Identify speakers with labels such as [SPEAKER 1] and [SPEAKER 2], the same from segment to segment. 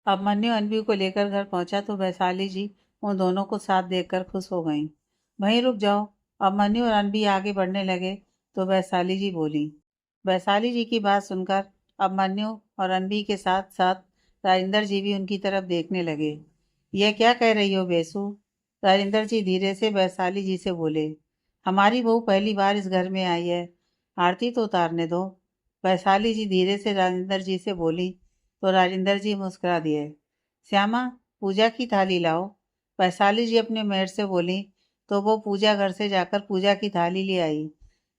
[SPEAKER 1] अब मन्नू अनबी को लेकर घर पहुंचा तो वैशाली जी उन दोनों को साथ देखकर खुश हो गईं। वहीं रुक जाओ। अब मन्नू और अनबी आगे बढ़ने लगे तो वैशाली जी बोली। वैशाली जी की बात सुनकर अब मन्नू और अनबी के साथ साथ राजेंद्र जी भी उनकी तरफ देखने लगे। यह क्या कह रही हो बेसु? राजेंद्र जी धीरे से वैशाली जी से बोले। हमारी बहू पहली बार इस घर में आई है, आरती तो उतारने दो। वैशाली जी धीरे से राजेंद्र जी से बोली तो राजेंद्र जी मुस्कुरा दिए। श्यामा, पूजा की थाली लाओ। वैशाली जी अपने मेड से बोली तो वो पूजा घर से जाकर पूजा की थाली ले आई।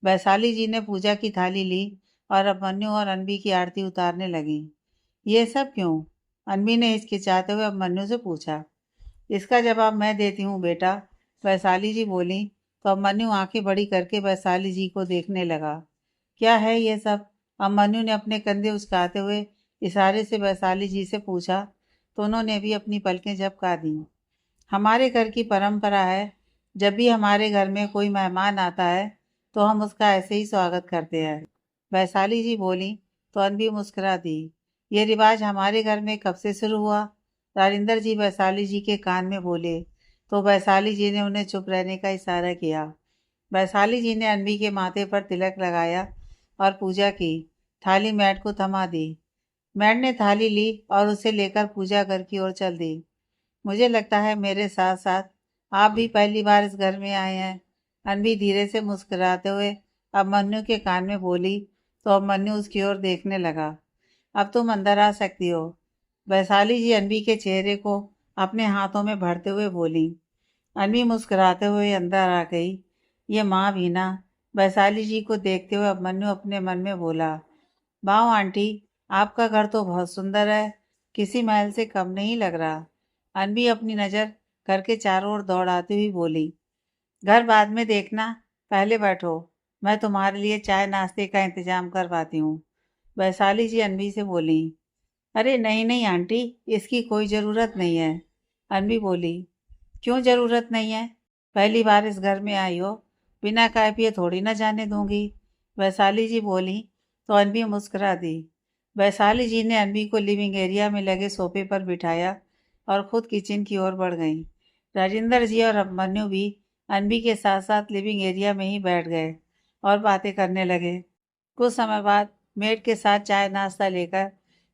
[SPEAKER 1] वैशाली जी ने पूजा की थाली ली और अब मन्नू और अनबी की आरती उतारने लगी। ये सब क्यों? अनबी ने हिचकिचाते हुए अब मन्नू से पूछा। इसका जवाब मैं देती हूँ बेटा, वैशाली जी बोली तो अब मन्नू आंखें बड़ी करके वैशाली जी को देखने लगा। क्या है ये सब? अब मन्नू ने अपने कंधे उचकाते हुए इशारे से वैशाली जी से पूछा तो उन्होंने भी अपनी पलकें झपका दी। हमारे घर की परंपरा है, जब भी हमारे घर में कोई मेहमान आता है तो हम उसका ऐसे ही स्वागत करते हैं। वैशाली जी बोली तो अनबी मुस्कुरा दी। ये रिवाज हमारे घर में कब से शुरू हुआ? राजेंद्र जी वैशाली जी के कान में बोले तो वैशाली जी ने उन्हें चुप रहने का इशारा किया। वैशाली जी ने अनबी के माथे पर तिलक लगाया और पूजा की। थाली मैट को थमा दी। मैट ने थाली ली और उसे लेकर पूजा घर की ओर चल दी। मुझे लगता है मेरे साथ साथ आप भी पहली बार इस घर में आए हैं। अनबी धीरे से मुस्कुराते हुए अब मन्नू के कान में बोली तो अब मन्नू उसकी ओर देखने लगा। अब तुम अंदर आ सकती हो। वैशाली जी अनबी के चेहरे को अपने हाथों में भरते हुए बोली। अनबी मुस्कुराते हुए अंदर आ गई। ये माँ भी ना। वैशाली जी को देखते हुए अब मन्नू अपने मन में बोला। वाह आंटी, आपका घर तो बहुत सुंदर है, किसी महल से कम नहीं लग रहा। अनबी अपनी नज़र करके चारों ओर दौड़ाती हुई बोली। घर बाद में देखना, पहले बैठो, मैं तुम्हारे लिए चाय नाश्ते का इंतजाम करवाती हूँ। वैशाली जी अनबी से बोली। अरे नहीं नहीं आंटी, इसकी कोई ज़रूरत नहीं है। अनबी बोली। क्यों ज़रूरत नहीं है? पहली बार इस घर में आई हो, बिना खाए पिए थोड़ी ना जाने दूंगी। वैशाली जी बोली तो अनबी मुस्कुरा दी। वैशाली जी ने अनबी को लिविंग एरिया में लगे सोफे पर बिठाया और खुद किचन की ओर बढ़ गईं। राजेंद्र जी और अभिमन्यु भी अनबी के साथ साथ लिविंग एरिया में ही बैठ गए और बातें करने लगे। कुछ समय बाद मेड के साथ चाय नाश्ता लेकर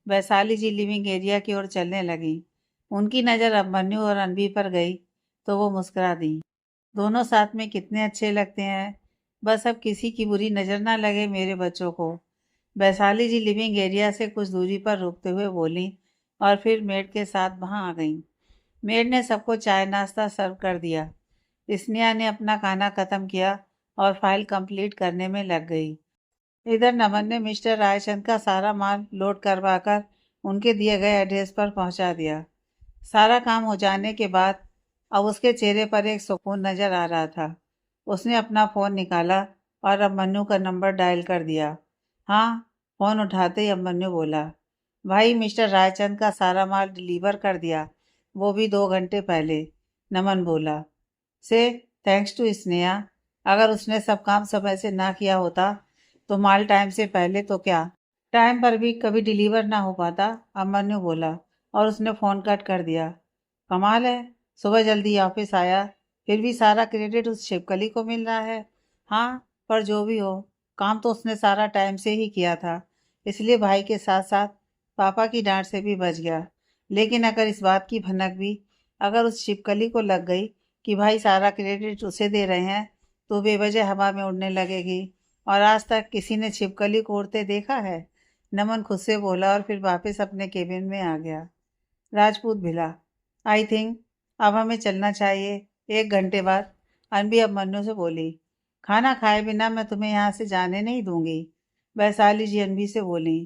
[SPEAKER 1] वैशाली जी लिविंग एरिया की ओर चलने लगी। उनकी नज़र अभिमन्यु और अनबी पर गई तो वो मुस्कुरा दी। दोनों साथ में कितने अच्छे लगते हैं, बस अब किसी की बुरी नज़र ना लगे मेरे बच्चों को। वैशाली जी लिविंग एरिया से कुछ दूरी पर रुकते हुए बोली और फिर मेड के साथ वहां आ गईं। मेड ने सबको चाय नाश्ता सर्व कर दिया। स्नेहा ने अपना खाना खत्म किया और फाइल कंप्लीट करने में लग गई। इधर नमन ने मिस्टर रायचंद का सारा माल लोड करवाकर उनके दिए गए एड्रेस पर पहुंचा दिया। सारा काम हो जाने के बाद अब उसके चेहरे पर एक सुकून नजर आ रहा था। उसने अपना फ़ोन निकाला और अभिमन्यु का नंबर डायल कर दिया। हाँ, फ़ोन उठाते ही अभिमन्यु बोला। भाई, मिस्टर रायचंद का सारा माल डिलीवर कर दिया, वो भी 2 घंटे पहले। नमन बोला। से थैंक्स टू स्नेहा, अगर उसने सब काम समय से ना किया होता तो माल टाइम से पहले तो क्या, टाइम पर भी कभी डिलीवर ना हो पाता। अभिमन्यु बोला और उसने फ़ोन कट कर दिया। कमाल है, सुबह जल्दी ऑफिस आया, फिर भी सारा क्रेडिट उस शिवकली को मिल रहा है। हाँ, पर जो भी हो, काम तो उसने सारा टाइम से ही किया था, इसलिए भाई के साथ साथ पापा की डांट से भी बच गया। लेकिन अगर इस बात की भनक भी अगर उस शिवकली को लग गई कि भाई सारा क्रेडिट उसे दे रहे हैं, तो बेवजह हवा में उड़ने लगेगी। और आज तक किसी ने छिपकली को उड़ते देखा है? नमन खुद से बोला और फिर वापस अपने केबिन में आ गया। राजपूत भिला। आई थिंक अब हमें चलना चाहिए। 1 घंटे बाद अनबी अब मन्नू से बोली। खाना खाए बिना मैं तुम्हें यहाँ से जाने नहीं दूंगी। वैशाली जी अनबी से बोली।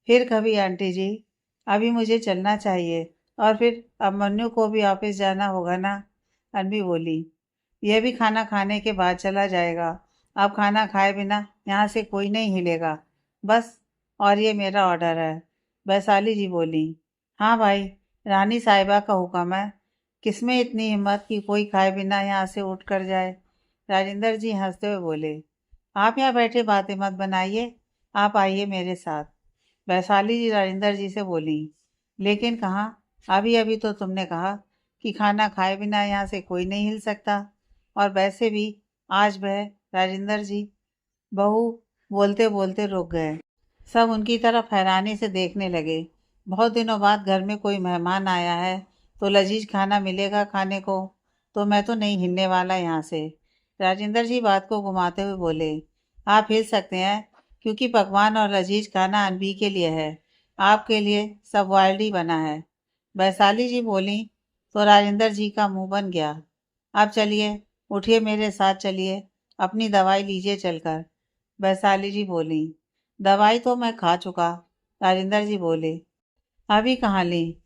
[SPEAKER 1] फिर कभी आंटी जी, अभी मुझे चलना चाहिए और फिर अब मन्नू को भी ऑफिस जाना होगा ना। अनबी बोली। यह भी खाना खाने के बाद चला जाएगा। अब खाना खाए बिना यहाँ से कोई नहीं हिलेगा, बस। और ये मेरा ऑर्डर है। वैशाली जी बोली। हाँ भाई, रानी साहिबा का हुक्म है। किसमें इतनी हिम्मत कि कोई खाए बिना यहाँ से उठ कर जाए? राजेंद्र जी हंसते हुए बोले। आप यहाँ बैठे बातें मत बनाइए, आप आइए मेरे साथ। वैशाली जी राजेंद्र जी से बोली। लेकिन कहाँ? अभी अभी तो तुमने कहा कि खाना खाए बिना यहाँ से कोई नहीं हिल सकता। और वैसे भी आज वह राजेंद्र जी, बहू बोलते बोलते रुक गए। सब उनकी तरफ हैरानी से देखने लगे। बहुत दिनों बाद घर में कोई मेहमान आया है तो लजीज खाना मिलेगा खाने को, तो मैं तो नहीं हिलने वाला यहाँ से। राजेंद्र जी बात को घुमाते हुए बोले, आप हिल सकते हैं क्योंकि पकवान और लजीज खाना अनबी के लिए है, आपके लिए सब वाइल्ड ही बना है। वैशाली जी बोली तो राजेंद्र जी का मुंह बन गया। अब चलिए, उठिए मेरे साथ चलिए, अपनी दवाई लीजिए चलकर। वैशाली जी बोली, दवाई तो मैं खा चुका। राजेंद्र जी बोले, अभी कहाँ ली?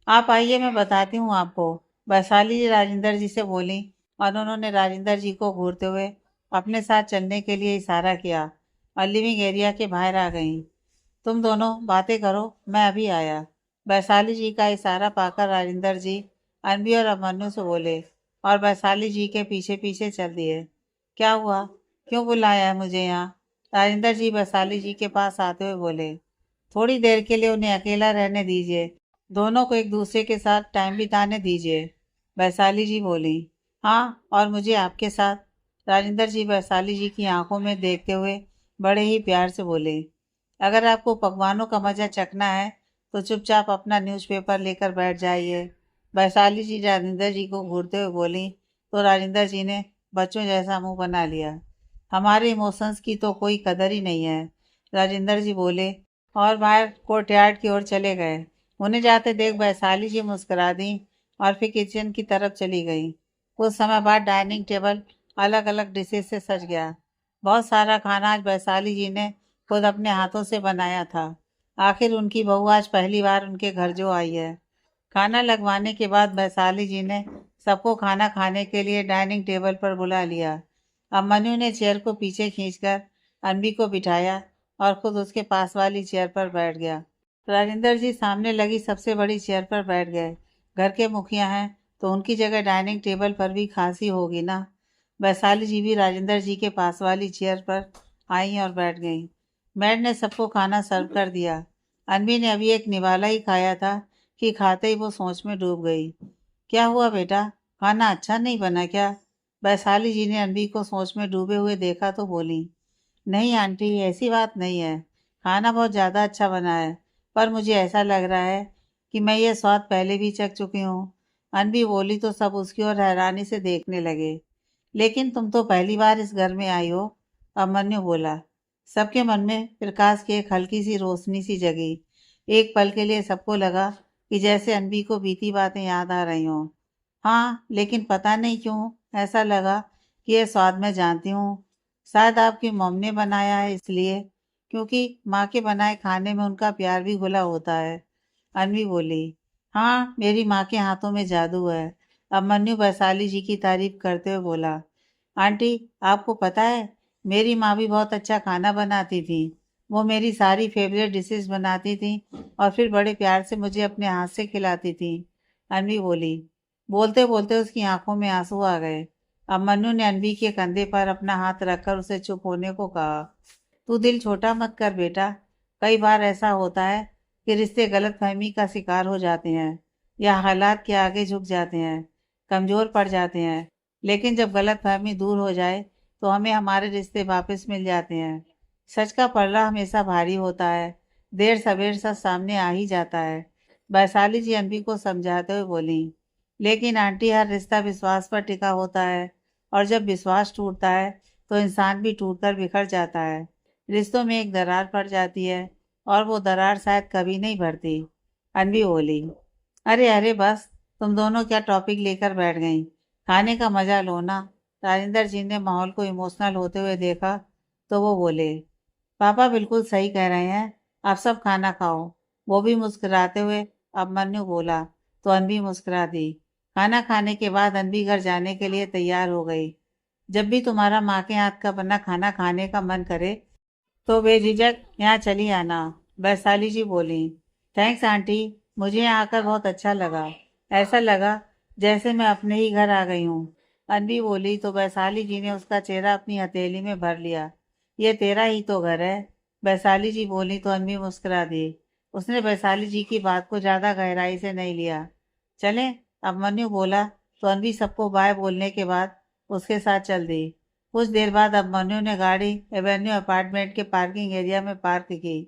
[SPEAKER 1] आप आइए, मैं बताती हूँ आपको। वैशाली जी राजेंद्र जी से बोली और उन्होंने राजेंद्र जी को घूरते हुए अपने साथ चलने के लिए इशारा किया और लिविंग एरिया के बाहर आ गईं। तुम दोनों बातें करो, मैं अभी आया। वैशाली जी का इशारा पाकर राजेंद्र जी अनबी और अभिमन्यु से बोले और वैशाली जी के पीछे पीछे चल दिए। क्या हुआ? क्यों बुलाया है मुझे यहाँ? राजेंद्र जी वैशाली जी के पास आते हुए बोले, थोड़ी देर के लिए उन्हें अकेला रहने दीजिए, दोनों को एक दूसरे के साथ टाइम बिताने दीजिए। वैशाली जी बोली, हाँ, और मुझे आपके साथ। राजेंद्र जी वैशाली जी की आंखों में देखते हुए बड़े ही प्यार से बोले, अगर आपको पकवानों का मजा चखना है तो चुपचाप अपना न्यूज़पेपर लेकर बैठ जाइए। वैशाली जी राजेंद्र जी को घूरते हुए बोली तो राजेंद्र जी ने बच्चों जैसा मुंह बना लिया। हमारे इमोशंस की तो कोई कदर ही नहीं है, राजेंद्र जी बोले और बाहर कोर्टयार्ड की ओर चले गए। उन्हें जाते देख वैशाली जी मुस्कुरा दी और फिर किचन की तरफ चली गई। कुछ समय बाद डाइनिंग टेबल अलग अलग डिशेज से सज गया। बहुत सारा खाना आज वैशाली जी ने खुद अपने हाथों से बनाया था। आखिर उनकी बहू आज पहली बार उनके घर जो आई है। खाना लगवाने के बाद वैशाली जी ने सबको खाना खाने के लिए डाइनिंग टेबल पर बुला लिया। अब मनु ने चेयर को पीछे खींचकर अनबी को बिठाया और खुद उसके पास वाली चेयर पर बैठ गया। राजेंद्र जी सामने लगी सबसे बड़ी चेयर पर बैठ गए। घर के मुखिया हैं तो उनकी जगह डाइनिंग टेबल पर भी खांसी होगी ना। वैशाली जी भी राजेंद्र जी के पास वाली चेयर पर आई और बैठ गईं। मैड ने सबको खाना सर्व कर दिया। अनबी ने अभी एक निवाला ही खाया था कि खाते ही वो सोच में डूब गई। क्या हुआ बेटा, खाना अच्छा नहीं बना क्या? वैशाली जी ने अनबी को सोच में डूबे हुए देखा तो बोली, नहीं आंटी, ऐसी बात नहीं है, खाना बहुत ज़्यादा अच्छा बना है, पर मुझे ऐसा लग रहा है कि मैं ये स्वाद पहले भी चख चुकी हूँ। अनबी बोली तो सब उसकी ओर हैरानी से देखने लगे। लेकिन तुम तो पहली बार इस घर में आई हो, अभिमन्यु बोला। सबके मन में प्रकाश की एक हल्की सी रोशनी सी जगी। एक पल के लिए सबको लगा कि जैसे अनबी को बीती बातें याद आ रही हों। हाँ, लेकिन पता नहीं क्यों ऐसा लगा कि यह स्वाद मैं जानती हूँ। शायद आपकी मॉम ने बनाया है इसलिए, क्योंकि माँ के बनाए खाने में उनका प्यार भी घुला होता है। अनवी बोली, हाँ, मेरी माँ के हाथों में जादू है। अब मन्नू वैशाली जी की तारीफ करते हुए बोला, आंटी, आपको पता है मेरी माँ भी बहुत अच्छा खाना बनाती थी। वो मेरी सारी फेवरेट डिशेस बनाती थी और फिर बड़े प्यार से मुझे अपने हाथ से खिलाती थी। अनवी बोली। बोलते बोलते उसकी आंखों में आंसू आ गए। अब मन्नू ने अनवी के कंधे पर अपना हाथ रखकर उसे चुप होने को कहा। तू दिल छोटा मत कर बेटा, कई बार ऐसा होता है कि रिश्ते गलतफहमी का शिकार हो जाते हैं या हालात के आगे झुक जाते हैं, कमज़ोर पड़ जाते हैं। लेकिन जब गलतफहमी दूर हो जाए तो हमें हमारे रिश्ते वापस मिल जाते हैं। सच का पलड़ा हमेशा भारी होता है, देर सवेर सच सामने आ ही जाता है। वैशाली जी अनबी को समझाते हुए बोली, लेकिन आंटी, हर रिश्ता विश्वास पर टिका होता है और जब विश्वास टूटता है तो इंसान भी टूटकर बिखर जाता है। रिश्तों में एक दरार पड़ जाती है और वो दरार शायद कभी नहीं भरती। अनवी बोली, अरे अरे बस, तुम दोनों क्या टॉपिक लेकर बैठ गई, खाने का मजा लो ना। राजेंद्र जी ने माहौल को इमोशनल होते हुए देखा तो वो बोले, पापा बिल्कुल सही कह रहे हैं, आप सब खाना खाओ। वो भी मुस्कुराते हुए अभिमन्यु बोला तो अनवी मुस्कुरा दी। खाना खाने के बाद अनवी घर जाने के लिए तैयार हो गई। जब भी तुम्हारा माँ के हाथ का बना खाना खाने का मन करे तो बेझिझक यहाँ चली आना। वैशाली जी बोली, थैंक्स आंटी, मुझे यहाँ आकर बहुत अच्छा लगा। ऐसा लगा जैसे मैं अपने ही घर आ गई हूँ। अनवी बोली तो वैशाली जी ने उसका चेहरा अपनी हथेली में भर लिया। ये तेरा ही तो घर है। वैशाली जी बोली तो अनवी मुस्कुरा दी। उसने वैशाली जी की बात को ज़्यादा गहराई से नहीं लिया। चलें? अभिमन्यु बोला तो अनवी सबको बाय बोलने के बाद उसके साथ चल दी। कुछ देर बाद अभिमन्यु ने गाड़ी एवेन्यू अपार्टमेंट के पार्किंग एरिया में पार्क की।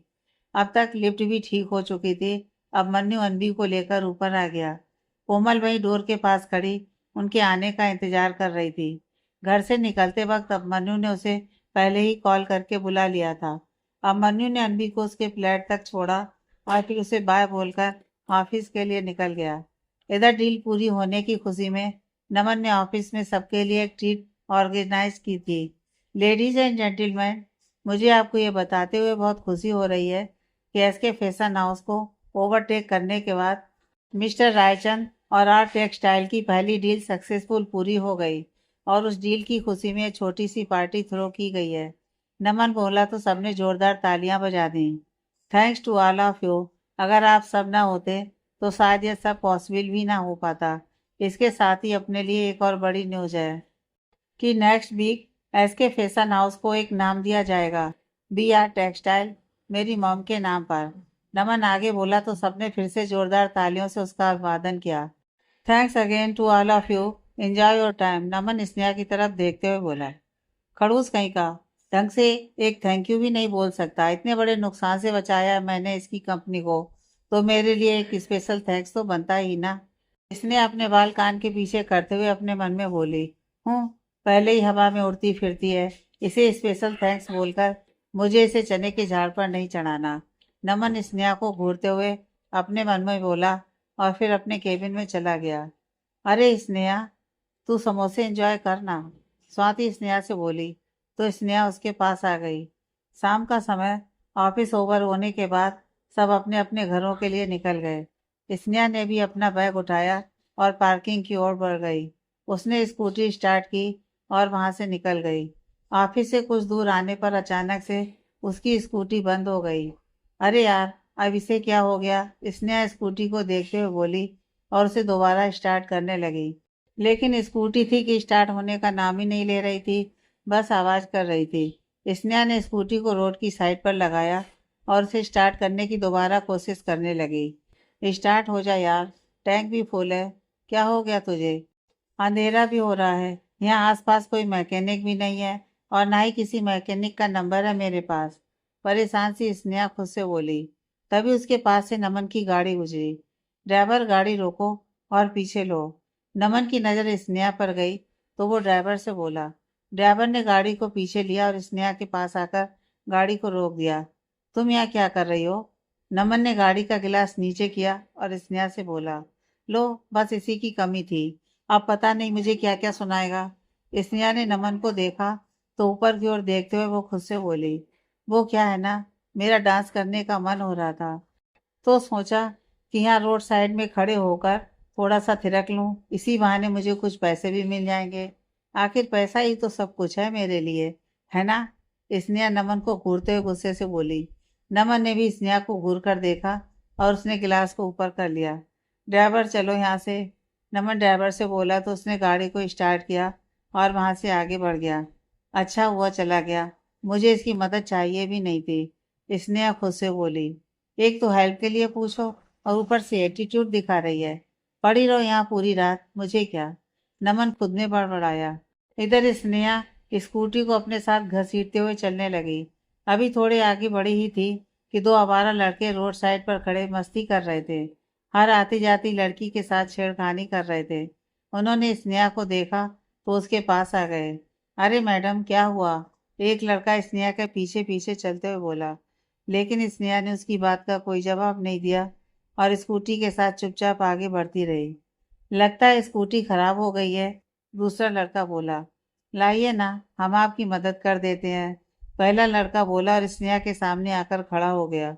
[SPEAKER 1] अब तक लिफ्ट भी ठीक हो चुकी थी। अभिमन्यु अनवी को लेकर ऊपर आ गया। कोमल वहीं डोर के पास खड़ी उनके आने का इंतजार कर रही थी। घर से निकलते वक्त अभिमन्यु ने उसे पहले ही कॉल करके बुला लिया था। अभिमन्यु ने अनवी को उसके फ्लैट तक छोड़ा और फिर उसे बाय बोलकर ऑफिस के लिए निकल गया। इधर डील पूरी होने की खुशी में नमन ने ऑफिस में सबके लिए एक ट्रीट ऑर्गेनाइज की थी। लेडीज एंड जेंटलमैन, मुझे आपको ये बताते हुए बहुत खुशी हो रही है कि एसके फैशन हाउस को ओवरटेक करने के बाद मिस्टर रायचंद और आर टेक्सटाइल की पहली डील सक्सेसफुल पूरी हो गई और उस डील की खुशी में छोटी सी पार्टी थ्रो की गई है। नमन बोला तो सबने जोरदार तालियां बजा दी। Thanks to all of you. अगर आप सब ना होते तो शायद यह सब पॉसिबल भी ना हो पाता। इसके साथ ही अपने लिए एक और बड़ी न्यूज़ है कि next week SK fashion house को एक नाम दिया जाएगा, बी आर टेक्सटाइल, मेरी मॉम के नाम पर। नमन आगे बोला तो सबने फिर से जोरदार तालियों से उसका अभिवादन किया। Thanks again to all of you, enjoy your time, Naman Sneha की तरफ देखते हुए बोला। खड़ूस कहीं का, ढंग से एक थैंक यू भी नहीं बोल सकता। इतने बड़े नुकसान से बचाया है मैंने इसकी कंपनी को, तो मेरे लिए एक स्पेशल थैंक्स तो बनता ही ना। इसने अपने बाल कान के पीछे करते हुए अपने मन में बोली, हूँ पहले ही हवा में उड़ती फिरती है, इसे स्पेशल थैंक्स बोलकर मुझे इसे चने के झाड़ पर नहीं चढ़ाना। नमन स्नेहा को घूरते हुए अपने मन में बोला और फिर अपने केबिन में चला गया। अरे स्नेहा, तू समोसे एंजॉय करना, स्वाति स्नेहा से बोली तो स्नेहा उसके पास आ गई। शाम का समय, ऑफिस ओवर होने के बाद सब अपने अपने घरों के लिए निकल गए। स्नेहा ने भी अपना बैग उठाया और पार्किंग की ओर बढ़ गई। उसने स्कूटी स्टार्ट की और वहां से निकल गई। ऑफिस से कुछ दूर आने पर अचानक से उसकी स्कूटी बंद हो गई। अरे यार, अब इसे क्या हो गया? स्नेहा स्कूटी को देखते हुए बोली और उसे दोबारा स्टार्ट करने लगी। लेकिन स्कूटी थी कि स्टार्ट होने का नाम ही नहीं ले रही थी, बस आवाज कर रही थी। स्नेहा ने स्कूटी को रोड की साइड पर लगाया और उसे स्टार्ट करने की दोबारा कोशिश करने लगी। स्टार्ट हो जा यार, टैंक भी फुल है। क्या हो गया तुझे? अंधेरा भी हो रहा है, यहाँ आसपास कोई मैकेनिक भी नहीं है और ना ही किसी मैकेनिक का नंबर है मेरे पास, परेशान सी स्नेहा खुद से बोली। तभी उसके पास से नमन की गाड़ी गुजरी। ड्राइवर, गाड़ी रोको और पीछे लो। नमन की नज़र स्नेहा पर गई तो वो ड्राइवर से बोला। ड्राइवर ने गाड़ी को पीछे लिया और स्नेहा के पास आकर गाड़ी को रोक दिया। तुम यहाँ क्या कर रही हो? नमन ने गाड़ी का गिलास नीचे किया और स्नेहा से बोला। लो, बस इसी की कमी थी, अब पता नहीं मुझे क्या क्या सुनाएगा। स्नेहा ने नमन को देखा तो ऊपर की ओर देखते हुए वो खुद से बोली, वो क्या है ना, मेरा डांस करने का मन हो रहा था तो सोचा कि यहाँ रोड साइड में खड़े होकर थोड़ा सा थिरक लूं, इसी बहाने मुझे कुछ पैसे भी मिल जाएंगे। आखिर पैसा ही तो सब कुछ है मेरे लिए, है ना? स्नेहा नमन को घूरते हुए गुस्से से बोली। नमन ने भी स्नेहा को घूर कर देखा और उसने गिलास को ऊपर कर लिया। ड्राइवर, चलो यहाँ से, नमन ड्राइवर से बोला तो उसने गाड़ी को स्टार्ट किया और वहाँ से आगे बढ़ गया। अच्छा हुआ चला गया, मुझे इसकी मदद चाहिए भी नहीं थी, स्नेहा खुद से बोली। एक तो हेल्प के लिए पूछो और ऊपर से एटीट्यूड दिखा रही है। पड़ी रहो यहाँ पूरी रात, मुझे क्या? नमन खुद में बड़बड़ाया। इधर स्नेहा स्कूटी को अपने साथ घसीटते हुए चलने लगी। अभी थोड़े आगे बढ़ी ही थी कि दो आवारा लड़के रोड साइड पर खड़े मस्ती कर रहे थे। हर आती जाती लड़की के साथ छेड़खानी कर रहे थे। उन्होंने स्नेहा को देखा तो उसके पास आ गए। अरे मैडम, क्या हुआ? एक लड़का स्नेहा के पीछे पीछे चलते हुए बोला। लेकिन स्नेहा ने उसकी बात का कोई जवाब नहीं दिया और स्कूटी के साथ चुपचाप आगे बढ़ती रही। लगता है स्कूटी खराब हो गई है, दूसरा लड़का बोला। लाइए ना, हम आपकी मदद कर देते हैं, पहला लड़का बोला और स्नेहा के सामने आकर खड़ा हो गया।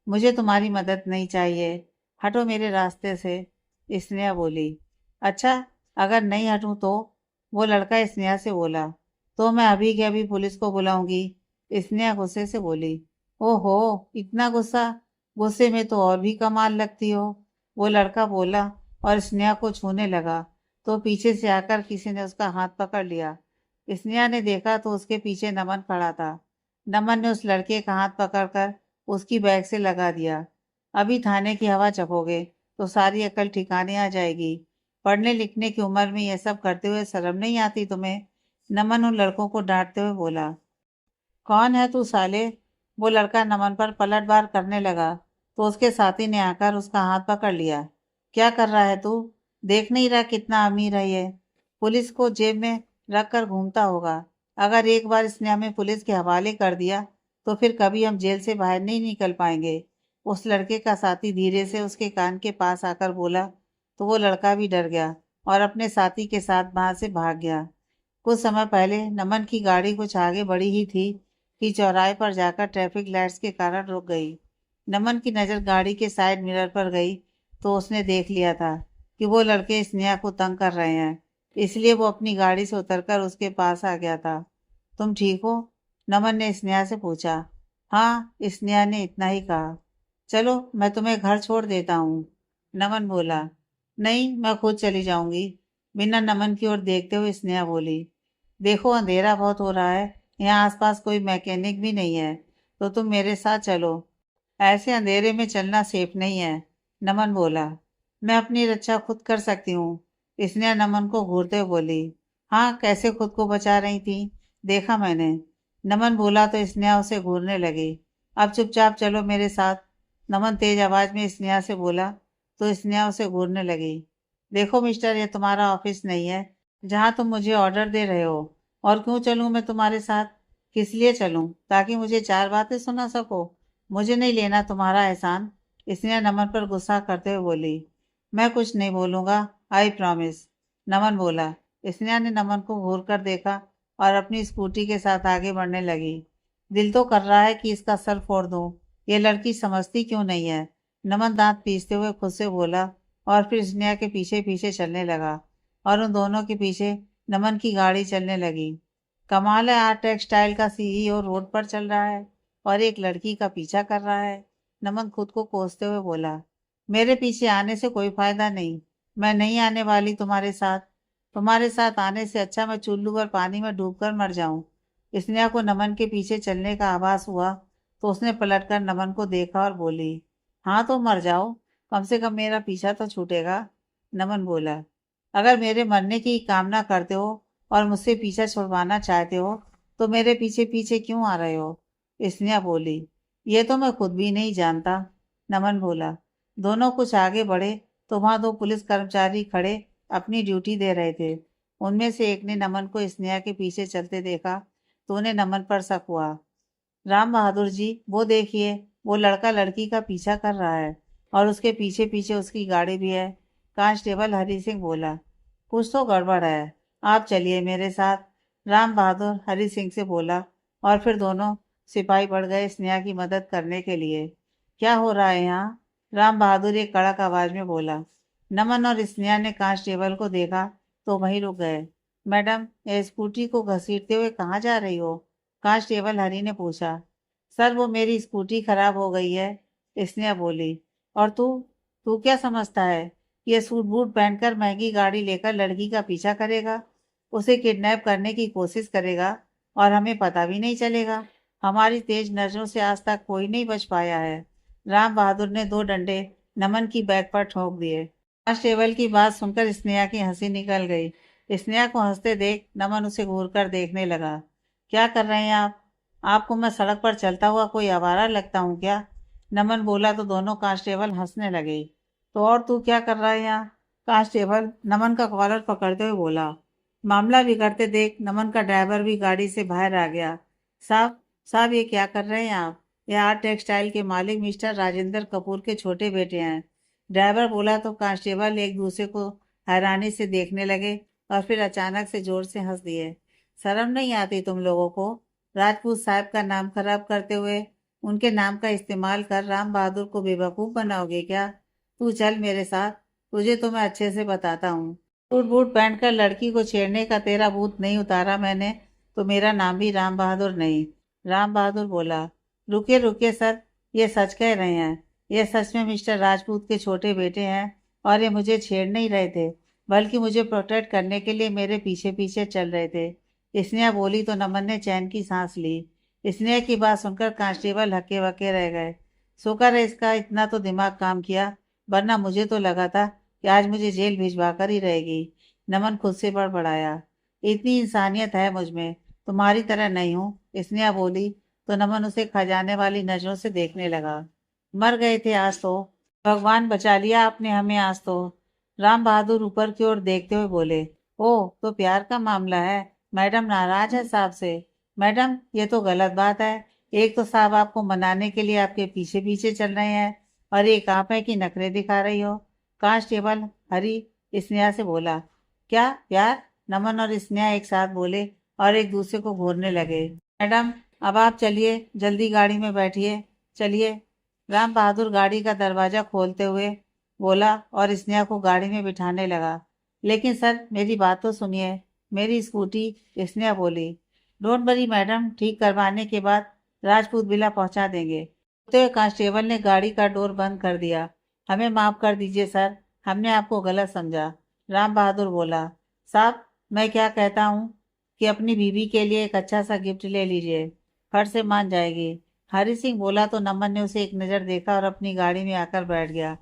[SPEAKER 1] मुझे तुम्हारी मदद नहीं चाहिए, हटो मेरे रास्ते से, स्नेहा बोली। अच्छा, अगर नहीं हटूं तो? वो लड़का स्नेहा से बोला। तो मैं अभी के अभी पुलिस को बुलाऊंगी, स्नेहा गुस्से से बोली। ओहो, इतना गुस्सा? गुस्से में तो और भी कमाल लगती हो, वो लड़का बोला और स्नेहा को छूने लगा तो पीछे से आकर किसी ने उसका हाथ पकड़ लिया। स्नेहा ने देखा तो उसके पीछे नमन खड़ा था। नमन ने उस लड़के का हाथ पकड़कर उसकी बैग से लगा दिया। अभी थाने की हवा चखोगे, तो सारी अकल ठिकाने आ जाएगी। पढ़ने लिखने की उम्र में यह सब करते हुए शर्म नहीं आती तुम्हें? नमन उन लड़कों को डांटते हुए बोला। कौन है तू साले? वो लड़का नमन पर पलटवार करने लगा तो उसके साथी ने आकर उसका हाथ पकड़ लिया। क्या कर रहा है तू? देख नहीं रहा कितना अमीर है ये? पुलिस को जेब में रख कर घूमता होगा। अगर एक बार इसने हमें पुलिस के हवाले कर दिया तो फिर कभी हम जेल से बाहर नहीं निकल पाएंगे। उस लड़के का साथी धीरे से उसके कान के पास आकर बोला तो वो लड़का भी डर गया और अपने साथी के साथ वहां से भाग गया। कुछ समय पहले नमन की गाड़ी कुछ आगे बढ़ी ही थी कि चौराहे पर जाकर ट्रैफिक लाइट्स के कारण रुक गई। नमन की नज़र गाड़ी के साइड मिरर पर गई तो उसने देख लिया था कि वो लड़के स्नेहा को तंग कर रहे हैं, इसलिए वो अपनी गाड़ी से उतरकर उसके पास आ गया था। तुम ठीक हो? नमन ने स्नेहा से पूछा। हाँ, स्नेहा ने इतना ही कहा। चलो मैं तुम्हें घर छोड़ देता हूँ, नमन बोला। नहीं, मैं खुद चली जाऊंगी, बिना नमन की ओर देखते हुए स्नेहा बोली। देखो अंधेरा बहुत हो रहा है, यहाँ आसपास कोई मैकेनिक भी नहीं है, तो तुम मेरे साथ चलो। ऐसे अंधेरे में चलना सेफ नहीं है, नमन बोला। मैं अपनी रक्षा खुद कर सकती हूँ, स्नेहा नमन को घूरते हुए बोली। हाँ, कैसे खुद को बचा रही थी, देखा मैंने, नमन बोला तो स्नेहा उसे घूरने लगी। अब चुपचाप चलो मेरे साथ, नमन तेज आवाज में स्नेहा से बोला तो स्नेहा उसे घूरने लगी। देखो मिस्टर, ये तुम्हारा ऑफिस नहीं है जहाँ तुम मुझे ऑर्डर दे रहे हो। और क्यों चलूं मैं तुम्हारे साथ? किस लिए चलूं? ताकि मुझे चार बातें सुना सको? मुझे नहीं लेना तुम्हारा एहसान, स्नेहा नमन पर गुस्सा करते हुए बोली। मैं कुछ नहीं बोलूंगा, आई प्रॉमिस, नमन बोला। स्नेहा ने नमन को घूर कर देखा और अपनी स्कूटी के साथ आगे बढ़ने लगी। दिल तो कर रहा है कि इसका सर फोड़ दूं, ये लड़की समझती क्यों नहीं है, नमन दांत पीसते हुए खुद से बोला और फिर स्नेहा के पीछे पीछे चलने लगा और उन दोनों के पीछे नमन की गाड़ी चलने लगी। कमाल है, आर्ट टेक्सटाइल का सीईओ रोड पर चल रहा है और एक लड़की का पीछा कर रहा है, नमन खुद को कोसते हुए बोला। मेरे पीछे आने से कोई फायदा नहीं, मैं नहीं आने वाली तुम्हारे साथ। तुम्हारे साथ आने से अच्छा मैं चुल्लू पर पानी में डूबकर मर जाऊं। स्नेहा को नमन के पीछे चलने का आभास हुआ तो उसने पलटकर नमन को देखा और बोली। हाँ तो मर जाओ, कम से कम मेरा पीछा तो छूटेगा, नमन बोला। अगर मेरे मरने की कामना करते हो और मुझसे पीछा छुड़वाना चाहते हो तो मेरे पीछे पीछे क्यों आ रहे हो, स्नेहा बोली। ये तो मैं खुद भी नहीं जानता, नमन बोला। दोनों कुछ आगे बढ़े तो वहां दो पुलिस कर्मचारी खड़े अपनी ड्यूटी दे रहे थे। उनमें से एक ने नमन को स्नेहा के पीछे चलते देखा तो उन्हें नमन पर शक हुआ। राम बहादुर जी, वो देखिए, वो लड़का लड़की का पीछा कर रहा है और उसके पीछे पीछे उसकी गाड़ी भी है, कांस्टेबल हरि सिंह बोला। कुछ तो गड़बड़ है, आप चलिए मेरे साथ, राम बहादुर हरि सिंह से बोला और फिर दोनों सिपाही बढ़ गए स्नेहा की मदद करने के लिए। क्या हो रहा है यहाँ? राम बहादुर एक कड़क आवाज में बोला। नमन और स्नेहा ने कांस्टेबल को देखा तो वहीं रुक गए। मैडम, ये स्कूटी को घसीटते हुए कहाँ जा रही हो, कांस्टेबल हरी ने पूछा। सर, वो मेरी स्कूटी खराब हो गई है, स्नेहा बोली। और तू तू क्या समझता है, ये सूट बूट पहनकर महंगी गाड़ी लेकर लड़की का पीछा करेगा, उसे किडनैप करने की कोशिश करेगा और हमें पता भी नहीं चलेगा? हमारी तेज नजरों से आज तक कोई नहीं बच पाया है। राम बहादुर ने दो डंडे नमन की बैक पर ठोक दिए। कांस्टेबल की बात सुनकर स्नेहा की हंसी निकल गई। स्नेहा को हंसते देख नमन उसे घूर कर देखने लगा। क्या कर रहे हैं आप? आपको मैं सड़क पर चलता हुआ कोई आवारा लगता हूँ क्या, नमन बोला तो दोनों कांस्टेबल हंसने लगे। तो और तू क्या कर रहा है यहाँ, कांस्टेबल नमन का कॉलर पकड़ते हुए बोला। मामला बिगड़ते देख नमन का ड्राइवर भी गाड़ी से बाहर आ गया। साहब, साहब, ये क्या कर रहे हैं आप? ये आर्ट टेक्सटाइल के मालिक मिस्टर राजेंद्र कपूर के छोटे बेटे हैं, ड्राइवर बोला तो कांस्टेबल एक दूसरे को हैरानी से देखने लगे और फिर अचानक से जोर से हंस दिए। शर्म नहीं आती तुम लोगों को? राजपूत साहब का नाम खराब करते हुए उनके नाम का इस्तेमाल कर राम बहादुर को बेवकूफ बनाओगे क्या? तू चल मेरे साथ, तुझे तो मैं अच्छे से बताता हूँ। सूट बूट पहनकर लड़की को छेड़ने का तेरा भूत नहीं उतारा मैंने तो मेरा नाम भी राम बहादुर नहीं, राम बहादुर बोला। रुकिए रुकिए सर, ये सच कह रहे हैं, ये सच में मिस्टर राजपूत के छोटे बेटे हैं और ये मुझे छेड़ नहीं रहे थे, बल्कि मुझे प्रोटेक्ट करने के लिए मेरे पीछे पीछे चल रहे थे, स्नेहा बोली तो नमन ने चैन की सांस ली। स्नेहा की बात सुनकर कांस्टेबल हक्के बक्के रह गए। शुक्र है इसका इतना तो दिमाग काम किया वरना मुझे तो लगा था कि आज मुझे जेल भिजवा कर ही रहेगी। नमन खुद से बड़बड़ाया। इतनी इंसानियत है मुझ में, तुम्हारी तरह नहीं हूँ, स्नेहा बोली। तो नमन उसे खजाने वाली नजरों से देखने लगा। मर गए थे आज तो, भगवान बचा लिया आपने हमें आज तो। राम बहादुर ऊपर की ओर देखते हुए बोले। ओ, तो प्यार का मामला है। मैडम नाराज है साहब से। मैडम, ये तो गलत बात है। एक तो साहब आपको मनाने के लिए आपके पीछे पीछे चल रहे हैं, और एक आप है कि नखरे दिखा रही हो। कांस्टेबल हरी स्नेहा से बोला। क्या प्यार? नमन और स्नेहा एक साथ बोले और एक दूसरे को घूरने लगे। मैडम, अब आप चलिए, जल्दी गाड़ी में बैठिए, चलिए। राम बहादुर गाड़ी का दरवाजा खोलते हुए बोला और स्नेहा को गाड़ी में बिठाने लगा। लेकिन सर, मेरी बात तो सुनिए। मेरी स्कूटी, स्नेहा बोली। डोंट वरी मैडम, ठीक करवाने के बाद राजपूत विला पहुंचा देंगे। तो कांस्टेबल ने गाड़ी का डोर बंद कर दिया। हमें माफ कर दीजिए सर, हमने आपको गलत समझा। राम बहादुर बोला। साहब, मैं क्या कहता हूँ कि अपनी बीवी के लिए एक अच्छा सा गिफ्ट ले लीजिए, फट से मान जाएगी। हरी सिंह बोला तो नमन ने उसे एक नज़र देखा और अपनी गाड़ी में आकर बैठ गया।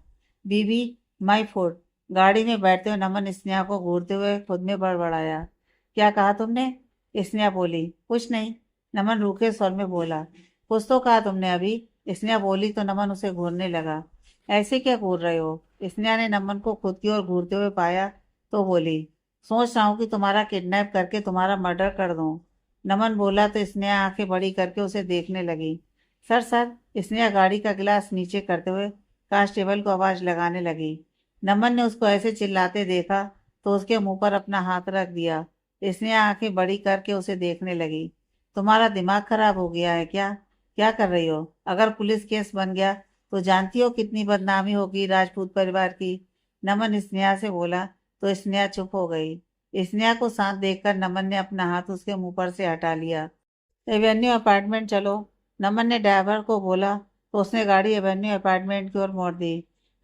[SPEAKER 1] बीबी, माई फूड। गाड़ी में बैठते हुए नमन स्नेहा को घूरते हुए खुद में बड़बड़ाया। क्या कहा तुमने? स्नेहा बोली। कुछ नहीं, नमन रूखे स्वर में बोला। कुछ तो कहा तुमने अभी, स्नेहा बोली तो नमन उसे घूरने लगा। ऐसे क्या घूर रहे हो? स्नेहा ने नमन को खुद की ओर घूरते हुए पाया तो बोली। सोच रहा हूँ कि तुम्हारा किडनैप करके तुम्हारा मर्डर कर दूं। नमन बोला तो स्नेहा आंखें बड़ी करके उसे देखने लगी। सर सर, स्नेहा गाड़ी का गिलास नीचे करते हुए कांस्टेबल को आवाज लगाने लगी। नमन ने उसको ऐसे चिल्लाते देखा तो उसके मुंह पर अपना हाथ रख दिया। स्नेहा आंखें बड़ी करके उसे देखने लगी। तुम्हारा दिमाग खराब हो गया है क्या? क्या कर रही हो? अगर पुलिस केस बन गया तो जानती हो कितनी बदनामी होगी राजपूत परिवार की। नमन स्नेहा से बोला तो स्नेहा चुप हो गई। स्नेहा को शांत देखकर नमन ने अपना हाथ उसके मुंह पर से हटा लिया। एवेन्यू अपार्टमेंट चलो, नमन ने ड्राइवर को बोला तो उसने गाड़ी एवेन्यू अपार्टमेंट की ओर मोड़ दी।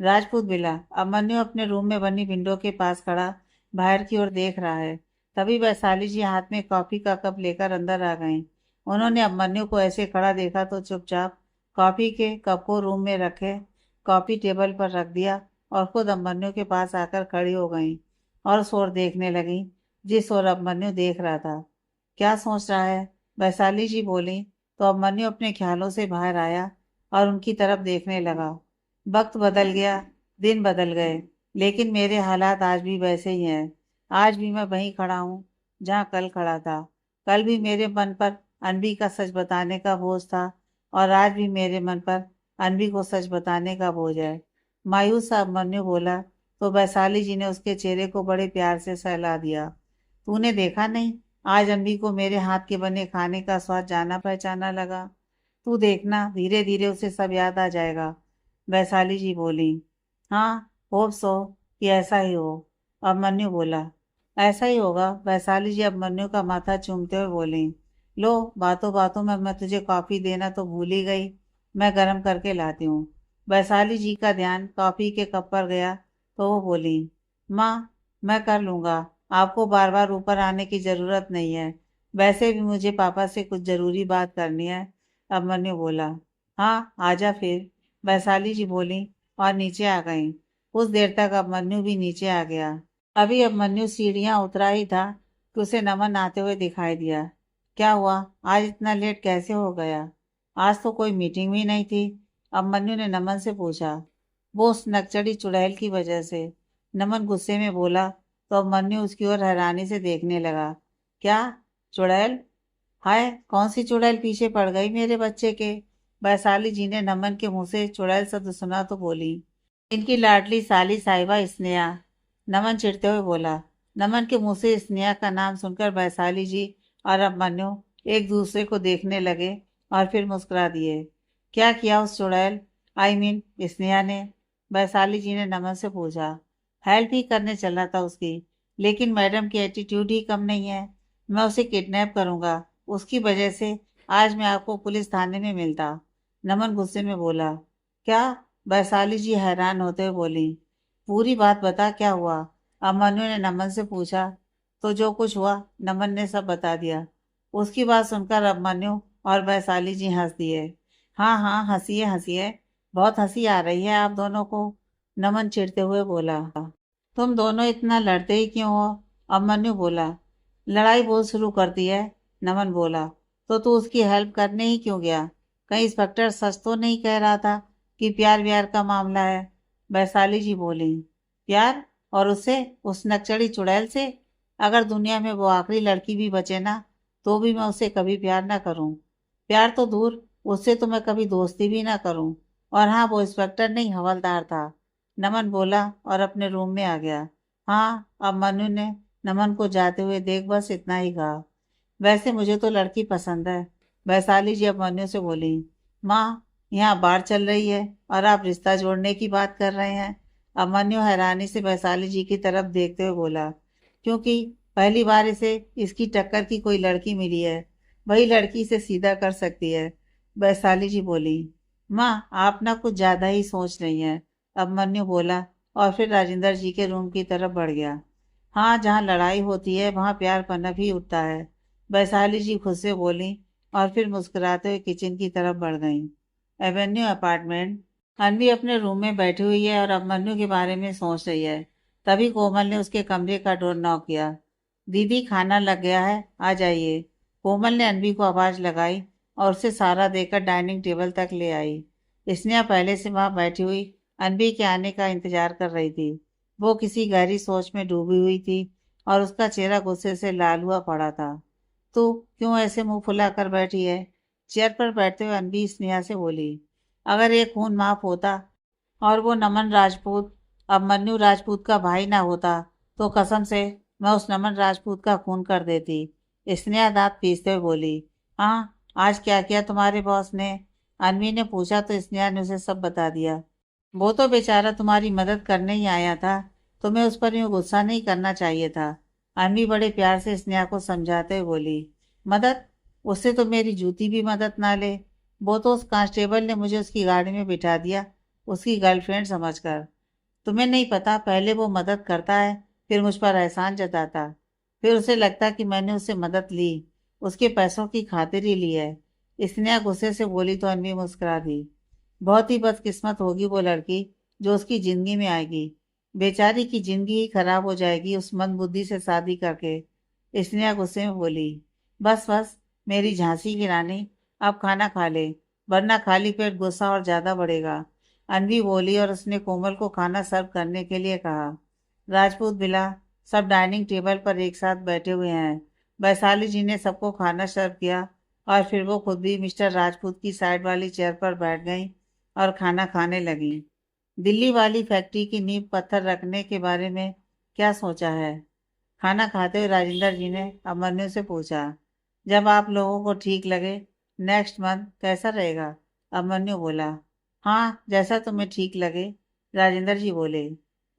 [SPEAKER 1] राजपूत विला। अभिमन्यु अपने रूम में बनी विंडो के पास खड़ा बाहर की ओर देख रहा है। तभी वैशाली जी हाथ में कॉफी का कप लेकर अंदर आ गईं। उन्होंने अभिमन्यु को ऐसे खड़ा देखा तो चुपचाप कॉफी के कप को रूम में रखे कॉफी टेबल पर रख दिया और खुद अभिमन्यु के पास आकर खड़ी हो गई और उस ओर देखने लगी जिस ओर अभिमन्यु देख रहा था। क्या सोच रहा है? वैशाली जी बोली तो अभिमन्यु अपने ख्यालों से बाहर आया और उनकी तरफ देखने लगा। वक्त बदल गया, दिन बदल गए, लेकिन मेरे हालात आज भी वैसे ही हैं। आज भी मैं वहीं खड़ा हूँ जहाँ कल खड़ा था। कल भी मेरे मन पर अनबी का सच बताने का बोझ था और आज भी मेरे मन पर अनबी को सच बताने का बोझ है। मायूस सा अभिमन्यु बोला तो वैशाली जी ने उसके चेहरे को बड़े प्यार से सहला दिया। तूने देखा नहीं, आज अम्मी को मेरे हाथ के बने खाने का स्वाद जाना पहचाना लगा। तू देखना, धीरे धीरे उसे सब याद आ जाएगा। वैशाली जी बोली। हाँ, होप सो कि ऐसा ही हो, अभिमन्यु बोला। ऐसा ही होगा, वैशाली जी अभिमन्यु का माथा चूमते हुए बोली। लो, बातों बातों में मैं तुझे कॉफी देना तो भूल ही गई, मैं गर्म करके लाती हूँ। वैशाली जी का ध्यान कॉफी के कप पर गया तो वो बोली। माँ, मैं कर लूँगा, आपको बार बार ऊपर आने की ज़रूरत नहीं है। वैसे भी मुझे पापा से कुछ ज़रूरी बात करनी है। अभिमन्यु बोला। हाँ, आजा फिर, वैशाली जी बोली और नीचे आ गई। कुछ देर तक अभिमन्यु भी नीचे आ गया। अभी अभिमन्यु सीढ़ियाँ उतरा ही था कि उसे नमन आते हुए दिखाई दिया। क्या हुआ, आज इतना लेट कैसे हो गया? आज तो कोई मीटिंग भी नहीं थी, अभिमन्यु ने नमन से पूछा। वो उस नकचड़ी चुड़ैल की वजह से, नमन गुस्से में बोला तो अभिमन्यु उसकी ओर हैरानी से देखने लगा। क्या चुड़ैल? हाय, कौन सी चुड़ैल पीछे पड़ गई मेरे बच्चे के? वैशाली जी ने नमन के मुंह से चुड़ैल शब्द सुना तो बोली। इनकी लाडली साली साहिबा स्नेहा, नमन चिढ़ते हुए बोला। नमन के मुंह से स्नेहा का नाम सुनकर वैशाली जी और अभिमन्यु एक दूसरे को देखने लगे और फिर मुस्कुरा दिए। क्या किया उस चुड़ैल, आई मीन स्नेहा ने? वैशाली जी ने नमन से पूछा। हेल्प ही करने चला था उसकी, लेकिन मैडम की एटीट्यूड ही कम नहीं है। मैं उसे किडनैप करूंगा, उसकी वजह से आज मैं आपको पुलिस थाने में मिलता। नमन गुस्से में बोला। क्या? वैशाली जी हैरान होते हुए बोली। पूरी बात बता, क्या हुआ? अभिमन्यु ने नमन से पूछा तो जो कुछ हुआ नमन ने सब बता दिया। उसकी बात सुनकर अभिमन्यु और वैशाली जी हंस दिए। हाँ हाँ, हंसिए हंसिए, बहुत हंसी आ रही है आप दोनों को। नमन चिढ़ते हुए बोला। तुम दोनों इतना लड़ते ही क्यों हो? अभिमन्यु बोला। लड़ाई वो शुरू कर दी है। नमन बोला। तो तू उसकी हेल्प करने ही क्यों गया? कहीं इंस्पेक्टर सच तो नहीं कह रहा था कि प्यार व्यार का मामला है? वैशाली जी बोली। प्यार? और उससे? उस नकचड़ी चुड़ैल से? अगर दुनिया में वो आखिरी लड़की भी बचे ना, तो भी मैं उससे कभी प्यार ना करूं। प्यार तो दूर, उससे तो मैं कभी दोस्ती भी ना करूं। और हाँ, वो इंस्पेक्टर नहीं, हवलदार था। नमन बोला और अपने रूम में आ गया। हाँ, अब मनु ने नमन को जाते हुए देख बस इतना ही कहा। वैसे मुझे तो लड़की पसंद है। वैशाली जी अब मनु से बोली। माँ, यहाँ बार चल रही है और आप रिश्ता जोड़ने की बात कर रहे हैं? अब मनु हैरानी से वैशाली जी की तरफ देखते हुए बोला। क्योंकि पहली बार इसे इसकी टक्कर की कोई लड़की मिली है। वही लड़की इसे सीधा कर सकती है। वैशाली जी बोली। माँ, आप ना कुछ ज्यादा ही सोच रही हैं। अभिमन्यु बोला और फिर राजेंद्र जी के रूम की तरफ बढ़ गया। हाँ, जहाँ लड़ाई होती है वहाँ प्यार पनप ही उठता है। वैशाली जी खुद से बोली और फिर मुस्कुराते हुए किचन की तरफ बढ़ गईं। Avenue apartment. अनवी अपने रूम में बैठी हुई है और अभिमन्यु के बारे में सोच रही है। तभी कोमल ने उसके कमरे का डोर नॉक किया। दीदी, खाना लग गया है, आ जाइए। कोमल ने अनवी को आवाज लगाई और उसे सारा देकर डाइनिंग टेबल तक ले आई। स्नेहा पहले से वहां बैठी हुई अनवी के आने का इंतजार कर रही थी। वो किसी गहरी सोच में डूबी हुई थी और उसका चेहरा गुस्से से लाल हुआ पड़ा था। तू क्यों ऐसे मुंह फुलाकर बैठी है? चेयर पर बैठते हुए अनवी स्नेहा से बोली। अगर ये खून माफ होता और वो नमन राजपूत अभिमन्यु राजपूत का भाई ना होता, तो कसम से मैं उस नमन राजपूत का खून कर देती। स्नेहा दांत पीसते हुए बोली। हाँ, आज क्या किया तुम्हारे बॉस ने? अनवी ने पूछा तो स्नेहा ने उसे सब बता दिया। वो तो बेचारा तुम्हारी मदद करने ही आया था। तुम्हें उस पर यूं गुस्सा नहीं करना चाहिए था। अनवी बड़े प्यार से स्नेहा को समझाते हुए बोली। मदद? उससे तो मेरी जूती भी मदद ना ले। वो तो उस कांस्टेबल ने मुझे उसकी गाड़ी में बिठा दिया, उसकी गर्लफ्रेंड समझकर। तुम्हें नहीं पता, पहले वो मदद करता है, फिर मुझ पर एहसान जताता, फिर उसे लगता कि मैंने उससे मदद ली, उसके पैसों की खातिर ही ली है। स्नेहा गुस्से से बोली तो अनवी मुस्कुरा दी। बहुत ही बदकिस्मत होगी वो लड़की जो उसकी जिंदगी में आएगी। बेचारी की जिंदगी ही खराब हो जाएगी उस मंदबुद्धि से शादी करके। स्नेहा गुस्से में बोली। बस बस, मेरी झांसी की रानी, अब खाना खा ले, वरना खाली पेट गुस्सा और ज्यादा बढ़ेगा। अनवी बोली और उसने कोमल को खाना सर्व करने के लिए कहा। राजपूत बिला, सब डाइनिंग टेबल पर एक साथ बैठे हुए हैं। वैशाली जी ने सबको खाना सर्व किया और फिर वो खुद भी मिस्टर राजपूत की साइड वाली चेयर पर बैठ गई और खाना खाने लगी। दिल्ली वाली फैक्ट्री की नींव पत्थर रखने के बारे में क्या सोचा है? खाना खाते हुए राजेंद्र जी ने अभिमन्यु से पूछा। जब आप लोगों को ठीक लगे, नेक्स्ट मंथ कैसा रहेगा? अभिमन्यु बोला। हाँ, जैसा तुम्हें ठीक लगे। राजेंद्र जी बोले।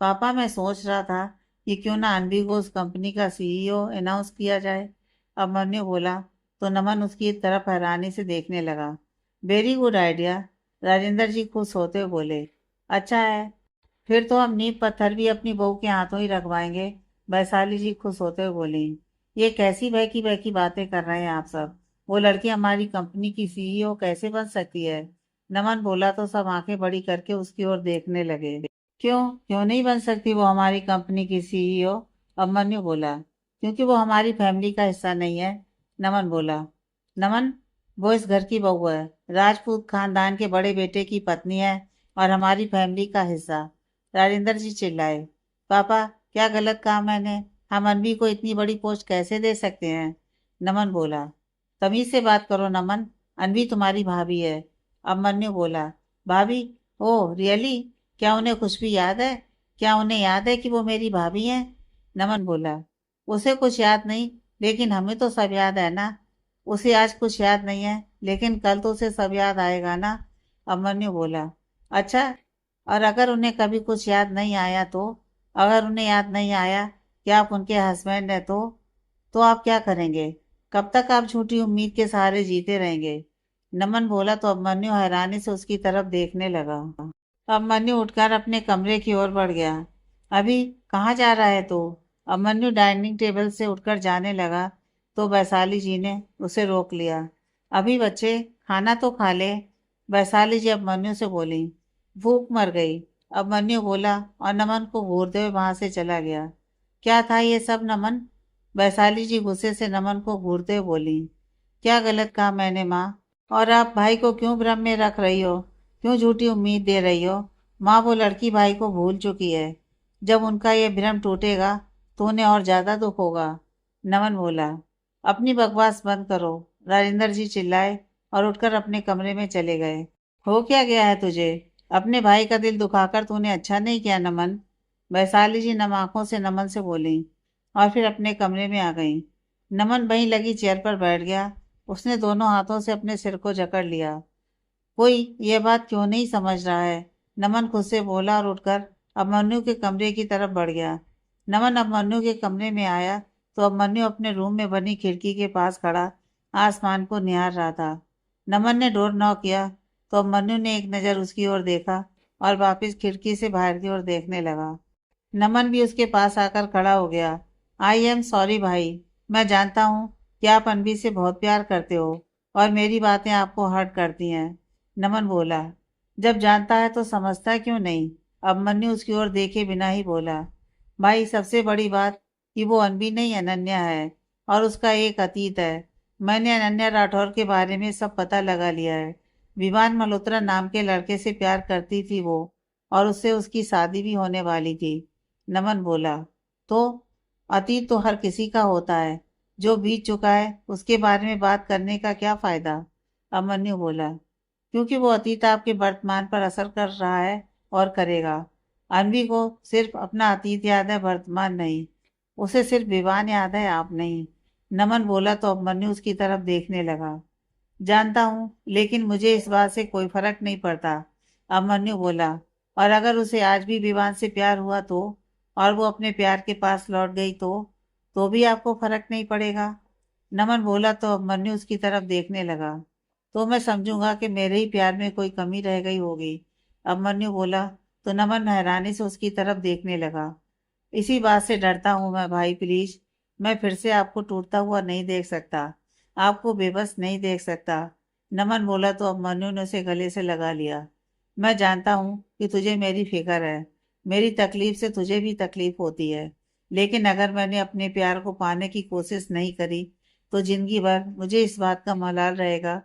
[SPEAKER 1] पापा, मैं सोच रहा था कि क्यों ना अनवी को उस कंपनी का सीईओ अनाउंस किया जाए। अभिमन्यु बोला तो नमन उसकी तरफ हैरानी से देखने लगा। Very good idea. Rajendra ji खुश होते हुए बोले। अच्छा है, फिर तो हम नींव पत्थर भी अपनी बहू के हाथों ही रखवाएंगे। वैशाली जी खुश होते हुए बोली। ये कैसी बहकी बातें कर रहे हैं आप सब? वो लड़की हमारी कंपनी की सीईओ कैसे बन सकती है? नमन बोला तो सब आंखें बड़ी करके उसकी ओर देखने लगे। क्यों क्यों नहीं बन सकती वो हमारी कंपनी की सीईओ? अभिमन्यु बोला। क्योंकि वो हमारी फैमिली का हिस्सा नहीं है। नमन बोला। नमन, वो इस घर की बहू है, राजपूत खानदान के बड़े बेटे की पत्नी है और हमारी फैमिली का हिस्सा। राजेंद्र जी चिल्लाए। पापा, क्या गलत कहा मैंने? हम अनवी को इतनी बड़ी पोस्ट कैसे दे सकते हैं? नमन बोला। तमीज से बात करो नमन, अनवी तुम्हारी भाभी है। अभिमन्यु बोला। भाभी? Oh really? क्या उन्हें कुछ भी याद है? क्या उन्हें याद है कि वो मेरी भाभी है? नमन बोला। उसे कुछ याद नहीं, लेकिन हमें तो सब याद है ना। उसे आज कुछ याद नहीं है, लेकिन कल तो उसे सब याद आएगा ना। अभिमन्यु बोला। अच्छा, और अगर उन्हें कभी कुछ याद नहीं आया तो? अगर उन्हें याद नहीं आया कि आप उनके हस्बैंड हैं तो आप क्या करेंगे? कब तक आप झूठी उम्मीद के सहारे जीते रहेंगे? नमन बोला तो अभिमन्यु हैरानी से उसकी तरफ देखने लगा। अभिमन्यु उठकर अपने कमरे की ओर बढ़ गया। अभी कहाँ जा रहा है तू? अभिमन्यु डाइनिंग टेबल से उठकर जाने लगा तो वैशाली जी ने उसे रोक लिया। अभी बच्चे, खाना तो खा ले। वैशाली जी अभिमन्यु से बोली। भूख मर गई, अभिमन्यु बोला और नमन को घूरते हुए वहां से चला गया। क्या था ये सब नमन? वैशाली जी गुस्से से नमन को घूरते हुए बोली। क्या गलत कहा मैंने माँ? और आप भाई को क्यों भ्रम में रख रही हो? क्यों झूठी उम्मीद दे रही हो? माँ, वो लड़की भाई को भूल चुकी है। जब उनका ये भ्रम टूटेगा तो उन्हें और ज्यादा दुख होगा। नमन बोला। अपनी बकवास बंद करो। राजेंद्र जी चिल्लाए और उठकर अपने कमरे में चले गए। हो क्या गया है तुझे? अपने भाई का दिल दुखाकर तूने अच्छा नहीं किया नमन। वैशाली जी नम आंखों से नमन से बोली और फिर अपने कमरे में आ गई। नमन वहीं लगी चेयर पर बैठ गया। उसने दोनों हाथों से अपने सिर को जकड़ लिया। कोई ये बात क्यों नहीं समझ रहा है? नमन खुद से बोला और उठकर अभिमन्यु के कमरे की तरफ बढ़ गया। नमन अभिमन्यु के कमरे में आया तो अभिमन्यु अपने रूम में बनी खिड़की के पास खड़ा आसमान को निहार रहा था। नमन ने डोर नॉक किया तो अभिमन्यु ने एक नज़र उसकी ओर देखा और वापस खिड़की से बाहर की ओर देखने लगा। नमन भी उसके पास आकर खड़ा हो गया। आई एम सॉरी भाई। मैं जानता हूँ कि आप अनबी से बहुत प्यार करते हो और मेरी बातें आपको हर्ट करती हैं। नमन बोला। जब जानता है तो समझता क्यों नहीं? अभिमन्यु उसकी ओर देखे बिना ही बोला। भाई, सबसे बड़ी बात कि वो अनबी नहीं अनन्या है और उसका एक अतीत है। मैंने अनन्या राठौर के बारे में सब पता लगा लिया है। विवान मल्होत्रा नाम के लड़के से प्यार करती थी वो, और उससे उसकी शादी भी होने वाली थी। नमन बोला। तो अतीत तो हर किसी का होता है। जो बीत चुका है उसके बारे में बात करने का क्या फायदा? अभिमन्यु बोला। क्योंकि वो अतीत आपके वर्तमान पर असर कर रहा है और करेगा। अनवी को सिर्फ अपना अतीत याद है, वर्तमान नहीं। उसे सिर्फ विवान याद है, आप नहीं। नमन बोला तो अभिमन्यु उसकी तरफ देखने लगा। जानता हूँ, लेकिन मुझे इस बात से कोई फर्क नहीं पड़ता। अभिमन्यु बोला। और अगर उसे आज भी विवान से प्यार हुआ तो, और वो अपने प्यार के पास लौट गई तो भी आपको फर्क नहीं पड़ेगा? नमन बोला तो अभिमन्यु उसकी तरफ देखने लगा। तो मैं समझूंगा कि मेरे ही प्यार में कोई कमी रह गई होगी। अभिमन्यु बोला तो नमन हैरानी से उसकी तरफ देखने लगा। इसी बात से डरता हूं मैं भाई, प्लीज। मैं फिर से आपको टूटता हुआ नहीं देख सकता, आपको बेबस नहीं देख सकता। नमन बोला तो अभिमन्यु ने उसे गले से लगा लिया। मैं जानता हूँ कि तुझे मेरी फिक्र है। मेरी तकलीफ से तुझे भी तकलीफ होती है। लेकिन अगर मैंने अपने प्यार को पाने की कोशिश नहीं करी तो जिंदगी भर मुझे इस बात का मलाल रहेगा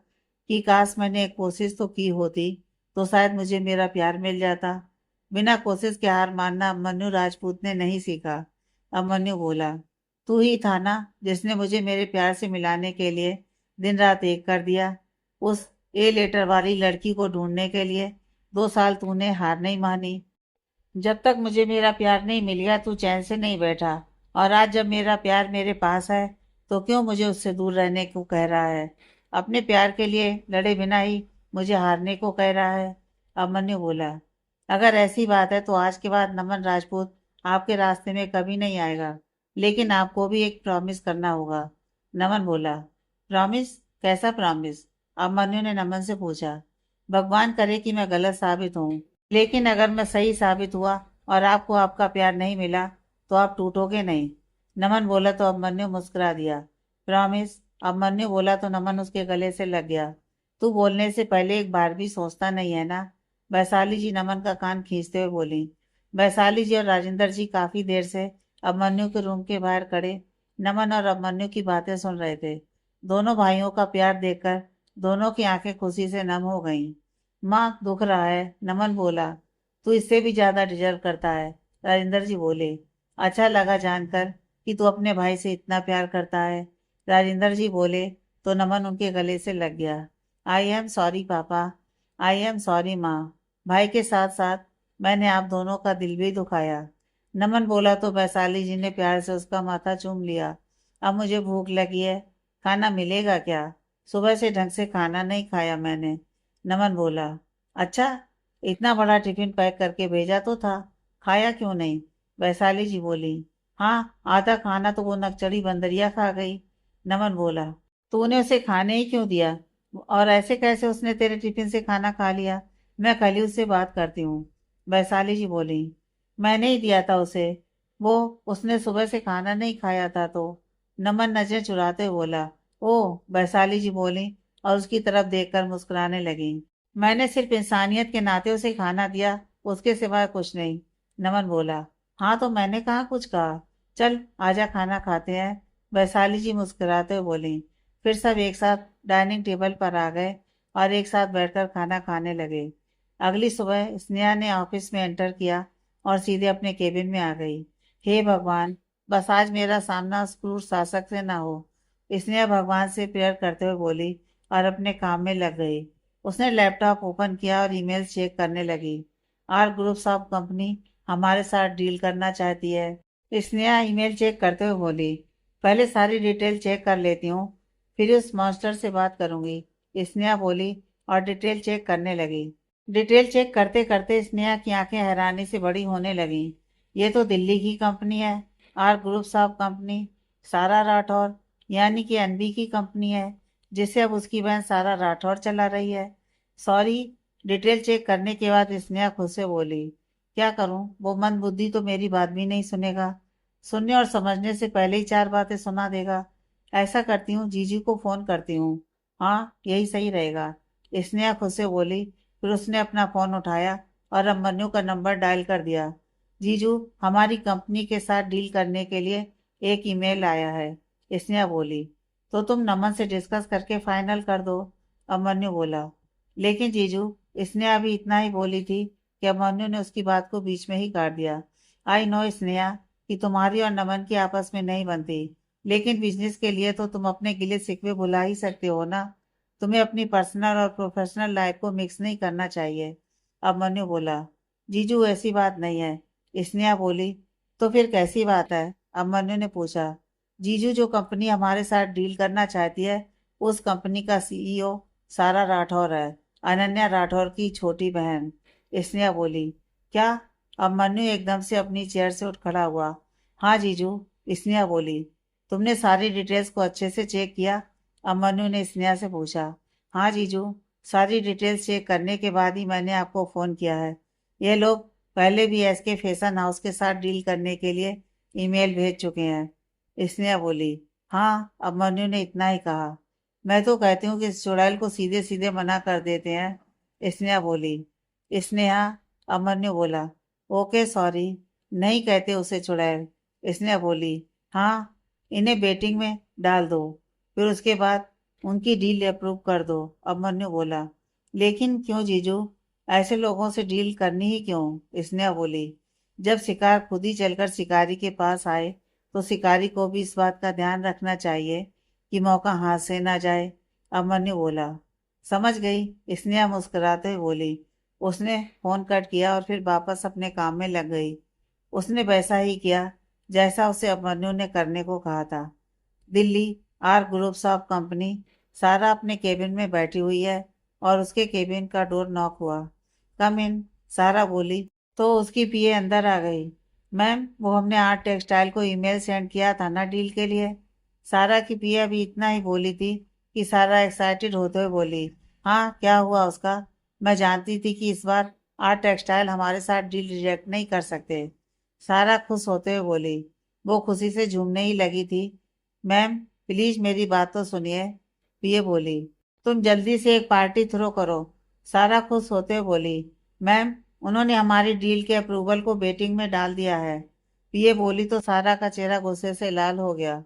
[SPEAKER 1] कि काश मैंने एक कोशिश तो की होती, तो शायद मुझे मेरा प्यार मिल जाता। बिना कोशिश के हार मानना अभिमन्यु राजपूत ने नहीं सीखा। अभिमन्यु बोला। तू ही था ना जिसने मुझे मेरे प्यार से मिलाने के लिए दिन रात एक कर दिया। उस ए लेटर वाली लड़की को ढूंढने के लिए 2 साल तूने हार नहीं मानी। जब तक मुझे मेरा प्यार नहीं मिल गया तू चैन से नहीं बैठा, और आज जब मेरा प्यार मेरे पास है तो क्यों मुझे उससे दूर रहने को कह रहा है? अपने प्यार के लिए लड़े बिना ही मुझे हारने को कह रहा है। अभिमन्यु बोला। अगर ऐसी बात है तो आज के बाद नमन राजपूत आपके रास्ते में कभी नहीं आएगा, लेकिन आपको भी एक प्रॉमिस करना होगा। नमन बोला। प्रॉमिस? कैसा प्रॉमिस? अभिमन्यु ने नमन से पूछा। भगवान करे कि मैं गलत साबित हूँ, लेकिन अगर मैं सही साबित हुआ और आपको आपका प्यार नहीं मिला तो आप टूटोगे नहीं। नमन बोला तो अभिमन्यु मुस्कुरा दिया। प्रॉमिस? अभिमन्यु बोला तो नमन उसके गले से लग गया। तू बोलने से पहले एक बार भी सोचता नहीं है ना? वैशाली जी नमन का कान खींचते हुए बोली। वैशाली जी और राजेंद्र जी काफी देर से अभिमन्यु के रूम के बाहर खड़े नमन और अभिमन्यु की बातें सुन रहे थे। दोनों भाइयों का प्यार देखकर दोनों की आंखें खुशी से नम हो गईं। माँ, दुख रहा है, नमन बोला। तू इससे भी ज्यादा डिजर्व करता है, राजेंद्र जी बोले। अच्छा लगा जानकर कि तू अपने भाई से इतना प्यार करता है, राजेंद्र जी बोले तो नमन उनके गले से लग गया। आई एम सॉरी पापा। आई एम सॉरी माँ। भाई के साथ साथ मैंने आप दोनों का दिल भी दुखाया। नमन बोला तो वैशाली जी ने प्यार से उसका माथा चूम लिया। अब मुझे भूख लगी है, खाना मिलेगा क्या? सुबह से ढंग से खाना नहीं खाया मैंने। नमन बोला। अच्छा, इतना बड़ा टिफिन पैक करके भेजा तो था, खाया क्यों नहीं? वैशाली जी बोली। हाँ, आधा खाना तो वो नकचड़ी बंदरिया खा गई। नमन बोला। तूने उसे खाने ही क्यों दिया? और ऐसे कैसे उसने तेरे टिफिन से खाना खा लिया? मैं कल ही उससे बात करती हूँ। वैशाली जी बोली। मैंने ही दिया था उसे, वो उसने सुबह से खाना नहीं खाया था तो। नमन नजर चुराते हुए बोला। ओह, वैशाली जी बोली और उसकी तरफ देखकर मुस्कुराने लगी। मैंने सिर्फ इंसानियत के नाते उसे खाना दिया उसके सिवाय कुछ नहीं। नमन बोला, हाँ तो मैंने कहाँ कुछ कहा। चल आजा खाना खाते हैं। वैशाली जी मुस्कुराते हुए बोली। फिर सब एक साथ डाइनिंग टेबल पर आ गए और एक साथ बैठकर खाना खाने लगे। अगली सुबह स्नेहा ने ऑफिस में एंटर किया और सीधे अपने केबिन में आ गई। हे भगवान, बस आज मेरा सामना उस क्रूर शासक से ना हो। स्नेहा भगवान से प्रेयर करते हुए बोली और अपने काम में लग गई। उसने लैपटॉप ओपन किया और ईमेल चेक करने लगी। आर ग्रुप्स ऑफ कंपनी हमारे साथ डील करना चाहती है। स्नेहा ईमेल चेक करते हुए बोली, पहले सारी डिटेल चेक कर लेती हूँ, फिर उस मॉन्स्टर से बात करूंगी। स्नेहा बोली और डिटेल चेक करने लगी। डिटेल चेक करते करते स्नेहा की आंखें हैरानी से बड़ी होने लगीं। ये तो दिल्ली की कंपनी है, आर ग्रुप्स ऑफ कंपनी, सारा राठौर, यानी कि अनबी की कंपनी है, जिसे अब उसकी बहन सारा राठौर चला रही है। सॉरी। डिटेल चेक करने के बाद स्नेहा खुद से बोली, क्या करूं, वो मंद बुद्धि तो मेरी बात भी नहीं सुनेगा। सुनने और समझने से पहले ही चार बातें सुना देगा। ऐसा करती हूँ, जीजू को फोन करती हूँ। हाँ, यही सही रहेगा। स्नेहा खुद से बोली। फिर उसने अपना फोन उठाया और अभिमन्यु का नंबर डायल कर दिया। जीजू, हमारी कंपनी के साथ डील करने के लिए एक ईमेल आया है। स्नेहा बोली, तो तुम नमन से डिस्कस करके फाइनल कर दो। अभिमन्यु बोला, लेकिन जीजू, स्नेहा अभी इतना ही बोली थी कि अभिमन्यु ने उसकी बात को बीच में ही काट दिया। आई नो स्नेहा कि तुम्हारी और नमन की आपस में नहीं बनती, लेकिन बिजनेस के लिए तो तुम अपने गिले शिकवे भुला ही सकते हो ना। तुम्हें अपनी पर्सनल और प्रोफेशनल लाइफ को मिक्स नहीं करना चाहिए। अभिमन्यु बोला, जीजू ऐसी बात नहीं है। स्नेहा बोली, तो फिर कैसी बात है? अभिमन्यु ने पूछा। जीजू, जो कंपनी हमारे साथ डील करना चाहती है, उस कंपनी का सीईओ सारा राठौर है, अनन्या राठौर की छोटी बहन। स्नेहा बोली, क्या? अभिमन्यु एकदम से अपनी चेयर से उठ खड़ा हुआ। हाँ जीजू। स्नेहा बोली, तुमने सारी डिटेल्स को अच्छे से चेक किया? अभिमन्यु ने स्नेहा से पूछा। हाँ जीजू, सारी डिटेल्स चेक करने के बाद ही मैंने आपको फ़ोन किया है। ये लोग पहले भी एसके फैशन हाउस के साथ डील करने के लिए ईमेल भेज चुके हैं। स्नेहा बोली, हाँ, अभिमन्यु ने इतना ही कहा। मैं तो कहती हूँ कि इस चुड़ैल को सीधे सीधे मना कर देते हैं। स्नेहा बोली। स्नेहा। अभिमन्यु बोला, ओके सॉरी, नहीं कहते उसे चुड़ैल। स्नेहा बोली, हाँ, इन्हें बेटिंग में डाल दो, फिर उसके बाद उनकी डील अप्रूव कर दो। अभिमन्यु बोला, लेकिन क्यों जीजू, ऐसे लोगों से डील करनी ही क्यों? स्नेहा बोली, जब शिकार खुद ही चलकर शिकारी के पास आए तो शिकारी को भी इस बात का ध्यान रखना चाहिए कि मौका हाथ से ना जाए। अभिमन्यु बोला, समझ गई। स्नेहा मुस्कुराते हुए बोली। उसने फोन कट किया और फिर वापस अपने काम में लग गई। उसने वैसा ही किया जैसा उसे अभिमन्यु ने करने को कहा था। Delhi, R groups of company, सारा अपने केबिन में बैठी हुई है और उसके केबिन का डोर नॉक हुआ। कम इन, सारा बोली। तो उसकी पीए अंदर आ गई। मैम, वो हमने आर्ट टेक्सटाइल को ईमेल सेंड किया था ना डील के लिए। सारा की पीए अभी इतना ही बोली थी कि सारा एक्साइटेड होते हुए बोली, हाँ, क्या हुआ उसका? मैं जानती थी कि इस बार आर्ट टेक्सटाइल हमारे साथ डील रिजेक्ट नहीं कर सकते। सारा खुश होते हुए बोली। वो खुशी से झूमने ही लगी थी। मैम, प्लीज मेरी बात तो सुनिए। पीए बोली, तुम जल्दी से एक पार्टी थ्रो करो। सारा खुश होते हुए बोली, मैम, उन्होंने हमारी डील के अप्रूवल को वेटिंग में डाल दिया है। पीए बोली तो सारा का चेहरा गुस्से से लाल हो गया।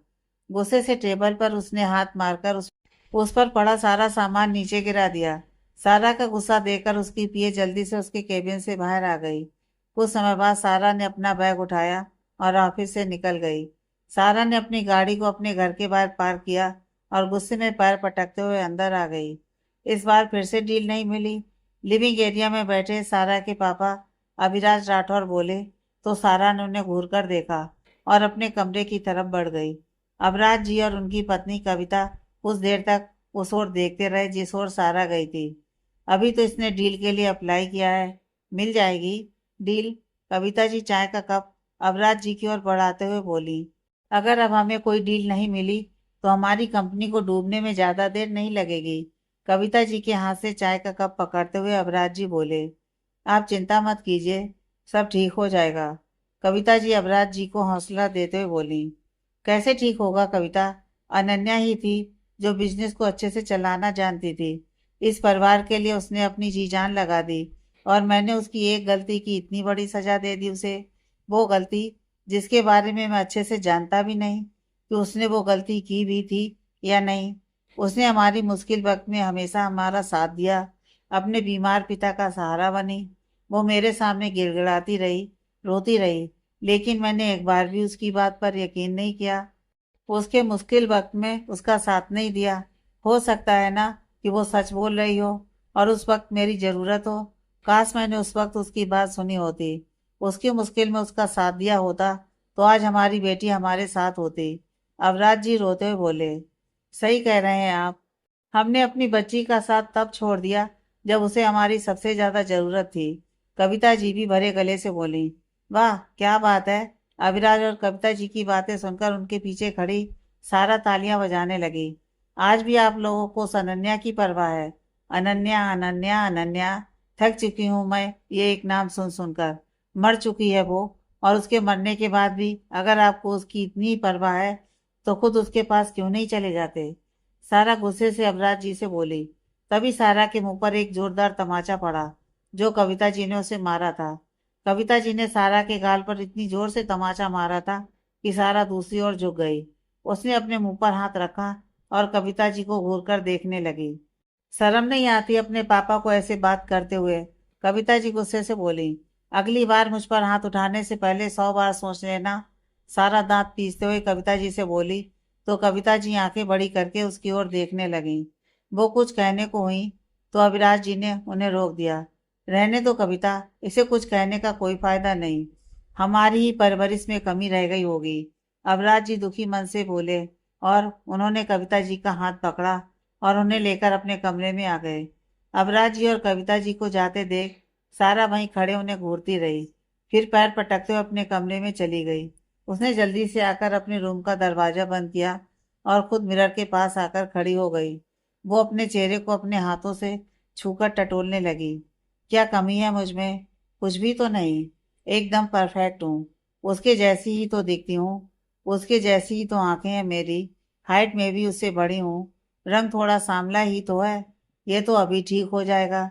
[SPEAKER 1] गुस्से से टेबल पर उसने हाथ मारकर उस पर पड़ा सारा सामान नीचे गिरा दिया। सारा का गुस्सा देखकर उसकी पीए जल्दी से उसके केबिन से बाहर आ गई। कुछ समय बाद सारा ने अपना बैग उठाया और ऑफिस से निकल गई। सारा ने अपनी गाड़ी को अपने घर के बाहर पार्क किया और गुस्से में पैर पटकते हुए अंदर आ गई। इस बार फिर से डील नहीं मिली। लिविंग एरिया में बैठे सारा के पापा अभिराज राठौर बोले तो सारा ने उन्हें घूर कर देखा और अपने कमरे की तरफ बढ़ गई। अभिराज जी और उनकी पत्नी कविता कुछ देर तक उस ओर देखते रहे जिस ओर सारा गई थी। अभी तो इसने डील के लिए अप्लाई किया है, मिल जाएगी डील। कविता जी चाय का कप अभिराज जी की ओर बढ़ाते हुए बोली, अगर अब हमें कोई डील नहीं मिली तो हमारी कंपनी को डूबने में ज्यादा देर नहीं लगेगी। कविता जी के हाथ से चाय का कप पकड़ते हुए अभिराज जी बोले, आप चिंता मत कीजिए, सब ठीक हो जाएगा। कविता जी अभिराज जी को हौसला देते हुए बोली, कैसे ठीक होगा कविता? अनन्या ही थी जो बिजनेस को अच्छे से चलाना जानती थी। इस परिवार के लिए उसने अपनी जी जान लगा दी और मैंने उसकी एक गलती की इतनी बड़ी सजा दे दी उसे। वो गलती जिसके बारे में मैं अच्छे से जानता भी नहीं कि उसने वो गलती की भी थी या नहीं। उसने हमारी मुश्किल वक्त में हमेशा हमारा साथ दिया, अपने बीमार पिता का सहारा बनी। वो मेरे सामने गिड़गिड़ाती रही, रोती रही, लेकिन मैंने एक बार भी उसकी बात पर यकीन नहीं किया। उसके मुश्किल वक्त में उसका साथ नहीं दिया। हो सकता है ना कि वो सच बोल रही हो और उस वक्त मेरी ज़रूरत हो। काश मैंने उस वक्त उसकी बात सुनी होती, उसकी मुश्किल में उसका साथ दिया होता, तो आज हमारी बेटी हमारे साथ होती। अवराज जी रोते हुए बोले, सही कह रहे हैं आप। हमने अपनी बच्ची का साथ तब छोड़ दिया जब उसे हमारी सबसे ज्यादा जरूरत थी। कविता जी भी भरे गले से बोली, वाह क्या बात है। अविराज और कविता जी की बातें सुनकर उनके पीछे खड़ी सारा तालियां बजाने लगी। आज भी आप लोगों को उस अनन्या की परवाह है। अनन्या अनन्या अनन्या, थक चुकी हूं मैं ये एक नाम सुन सुनकर। मर चुकी है वो, और उसके मरने के बाद भी अगर आपको उसकी इतनी परवाह है तो खुद उसके पास क्यों नहीं चले जाते। सारा गुस्से से अवराज जी से बोली। तभी सारा के मुंह पर एक जोरदार तमाचा पड़ा जो कविता जी ने उसे मारा था। कविता जी ने सारा के गाल पर इतनी जोर से तमाचा मारा था कि सारा दूसरी ओर झुक गई। उसने अपने मुंह पर हाथ रखा और कविता जी को घूर कर देखने लगी। शर्म नहीं आती अपने पापा को ऐसे बात करते हुए। कविता जी गुस्से से बोली, अगली बार मुझ पर हाथ उठाने से पहले 100 बार सोच लेना। सारा दांत पीसते हुए कविता जी से बोली, तो कविता जी आंखें बड़ी करके उसकी ओर देखने लगी। वो कुछ कहने को हुई तो अविराज जी ने उन्हें रोक दिया। रहने दो कविता, इसे कुछ कहने का कोई फायदा नहीं। हमारी ही परवरिश में कमी रह गई होगी। अविराज जी दुखी मन से बोले और उन्होंने कविता जी का हाथ पकड़ा और उन्हें लेकर अपने कमरे में आ गए। अबराज जी और कविता जी को जाते देख सारा वहीं खड़े उन्हें घूरती रही, फिर पैर पटकते हुए अपने कमरे में चली गई। उसने जल्दी से आकर अपने रूम का दरवाजा बंद किया और खुद मिरर के पास आकर खड़ी हो गई। वो अपने चेहरे को अपने हाथों से छूकर टटोलने लगी। क्या कमी है मुझ में? कुछ भी तो नहीं, एकदम परफेक्ट हूँ। उसके जैसी ही तो दिखती हूँ, उसके जैसी ही तो आंखें हैं मेरी। हाइट में भी उससे बड़ी हूँ। रंग थोड़ा सांवला ही तो है, ये तो अभी ठीक हो जाएगा।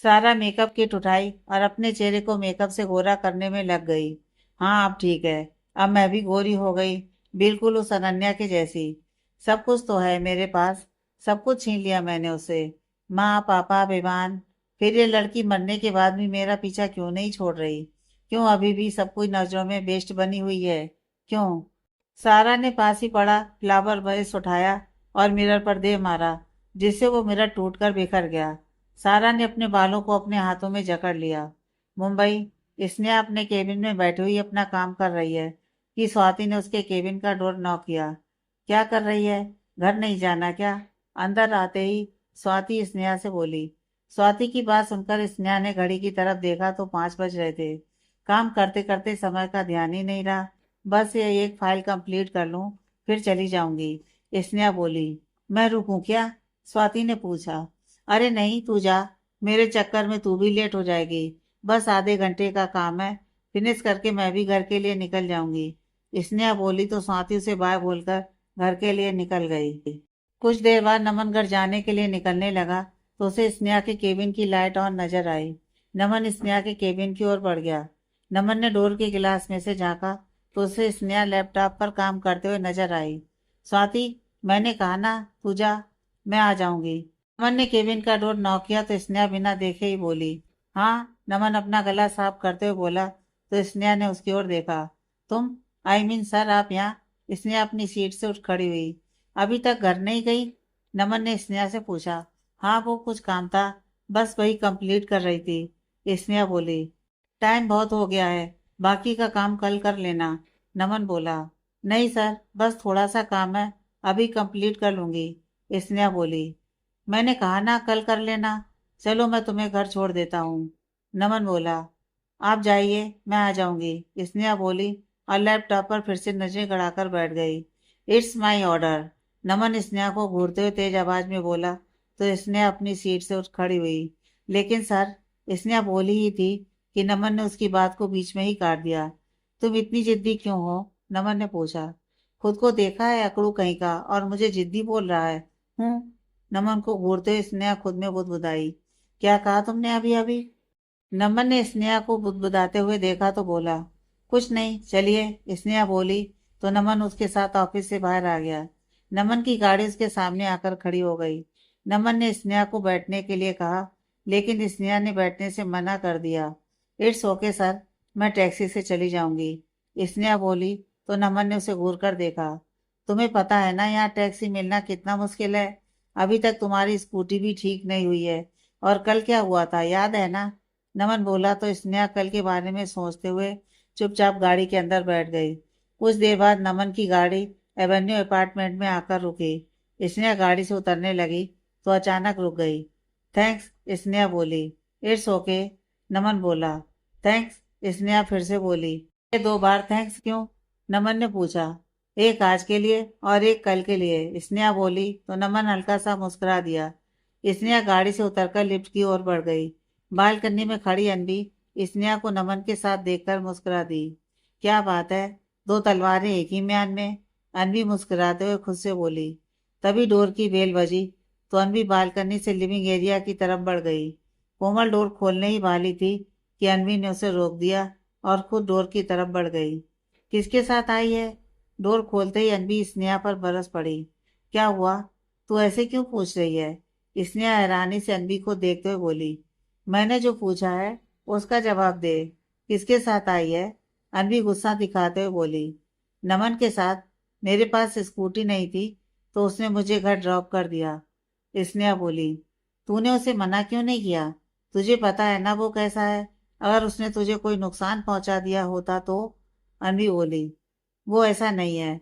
[SPEAKER 1] सारा मेकअप किट उठाई और अपने चेहरे को मेकअप से गोरा करने में लग गई। हाँ अब ठीक है, अब मैं भी गोरी हो गई, बिल्कुल उस अनन्या के जैसी। सब कुछ तो है मेरे पास, सब कुछ छीन लिया मैंने उसे। माँ पापा बेईमान, फिर ये लड़की मरने के बाद भी मेरा पीछा क्यों नहीं छोड़ रही? क्यों अभी भी सब कुछ नजरों में बेस्ट बनी हुई है? क्यों? सारा ने पास ही पड़ा फ्लावर वेस उठाया और मिरर पर दे मारा, जिससे वो मिरर टूटकर बिखर गया। सारा ने अपने बालों को अपने हाथों में जकड़ लिया। मुंबई, स्नेहा अपने केबिन में बैठी हुई अपना काम कर रही है कि स्वाति ने उसके केबिन का डोर नॉक किया। क्या कर रही है? घर नहीं जाना क्या? अंदर आते ही स्वाति स्नेहा से बोली। स्वाति की बात सुनकर स्नेहा ने घड़ी की तरफ देखा तो 5 बज रहे थे। काम करते करते समय का ध्यान ही नहीं रहा। बस ये एक फाइल कंप्लीट कर लूं, फिर चली जाऊंगी। स्नेहा बोली। मैं रुकूं क्या? स्वाति ने पूछा। अरे नहीं तू जा, मेरे चक्कर में तू भी लेट हो जाएगी। बस आधे घंटे का काम है, फिनिश करके मैं भी घर के लिए निकल जाऊंगी। स्नेहा बोली तो स्वाति उसे बाय बोलकर घर के लिए निकल गई। कुछ देर बाद नमन घर जाने के लिए निकलने लगा तो उसे स्नेहा के केबिन की लाइट ऑन नजर आई। नमन स्नेहा के केबिन की ओर बढ़ गया। नमन ने डोर के गिलास में से झांका तो उसे स्नेहा लैपटॉप पर काम करते हुए नजर आई। स्वाति, मैंने कहा ना तू जा, मैं आ जाऊंगी। नमन ने केबिन का डोर नॉक किया तो स्नेहा बिना देखे ही बोली, हाँ। नमन अपना गला साफ करते हुए बोला तो स्नेहा ने उसकी ओर देखा। तुम, आई मीन सर, आप यहाँ? स्नेहा अपनी सीट से उठ खड़ी हुई। अभी तक घर नहीं गई? नमन ने स्नेहा से पूछा। हाँ वो कुछ काम था, बस वही कंप्लीट कर रही थी, स्नेहा बोली। टाइम बहुत हो गया है, बाकी का काम कल कर लेना। नमन बोला। नहीं सर, बस थोड़ा सा काम है, अभी कंप्लीट कर लूंगी, स्नेहा बोली। मैंने कहा ना कल कर लेना। चलो मैं तुम्हें घर छोड़ देता हूँ, नमन बोला। आप जाइए, मैं आ जाऊंगी, स्नेहा बोली और लैपटॉप पर फिर से नजरें गड़ाकर बैठ गई। इट्स माई ऑर्डर, नमन स्नेहा को घूरते हुए तेज आवाज में बोला तो स्नेहा अपनी सीट से उठ खड़ी हुई। लेकिन सर, स्नेहा बोली ही थी कि नमन ने उसकी बात को बीच में ही काट दिया। तुम इतनी जिद्दी क्यों हो? नमन ने पूछा। खुद को देखा है अकड़ू कहीं का और मुझे जिद्दी बोल रहा है? हूँ, नमन को घूरते हुए स्नेहा खुद में बुदबुदाई। क्या कहा तुमने अभी अभी? नमन ने स्नेहा को बुदबुदाते हुए देखा तो बोला, कुछ नहीं, चलिए। स्नेहा बोली तो नमन उसके साथ ऑफिस से बाहर आ गया। नमन की गाड़ी उसके सामने आकर खड़ी हो गई। नमन ने स्नेहा को बैठने के लिए कहा, लेकिन स्नेहा ने बैठने से मना कर दिया। इट्स ओके सर, मैं टैक्सी से चली जाऊंगी। स्नेहा बोली तो नमन ने उसे घूर कर देखा। तुम्हें पता है ना यहाँ टैक्सी मिलना कितना मुश्किल है। अभी तक तुम्हारी स्कूटी भी ठीक नहीं हुई है। और कल क्या हुआ था याद है ना। नमन बोला तो स्नेहा कल के बारे में सोचते हुए चुपचाप गाड़ी के अंदर बैठ गई। कुछ देर बाद नमन की गाड़ी एवेन्यू अपार्टमेंट में आकर रुकी। स्नेहा गाड़ी से उतरने लगी तो अचानक रुक गई। थैंक्स, स्नेहा बोली। इट्स ओके, नमन बोला। थैंक्स, स्नेहा फिर से बोली। ये दो बार थैंक्स क्यों, नमन ने पूछा। एक आज के लिए और एक कल के लिए, स्नेहा बोली तो नमन हल्का सा मुस्कुरा दिया। स्नेहा गाड़ी से उतरकर लिफ्ट की ओर बढ़ गई। बालकनी में खड़ी अनबी स्नेहा को नमन के साथ देखकर मुस्कुरा दी। क्या बात है, दो तलवारें एक ही म्यान में, अनबी मुस्कुराते हुए खुद से बोली। तभी डोर की बेल बजी तो अनबी बालकनी से लिविंग एरिया की तरफ बढ़ गई। कोमल डोर खोलने ही वाली थी कि अनबी ने उसे रोक दिया और खुद डोर की तरफ बढ़ गई। किसके साथ आई है। डोर खोलते ही अनबी स्नेहा पर बरस पड़ी। क्या हुआ, तू ऐसे क्यों पूछ रही है। स्नेहा हैरानी से अनबी को देखते हुए बोली, मैंने जो पूछा है उसका जवाब दे। किसके साथ आई है, अनवी गुस्सा दिखाते हुए बोली। नमन के साथ। मेरे पास स्कूटी नहीं थी तो उसने मुझे घर ड्रॉप कर दिया। स्नेहा बोली, तूने उसे मना क्यों नहीं किया। तुझे पता है ना वो कैसा है। अगर उसने तुझे कोई नुकसान पहुंचा दिया होता तो। अनवी बोली, वो ऐसा नहीं है।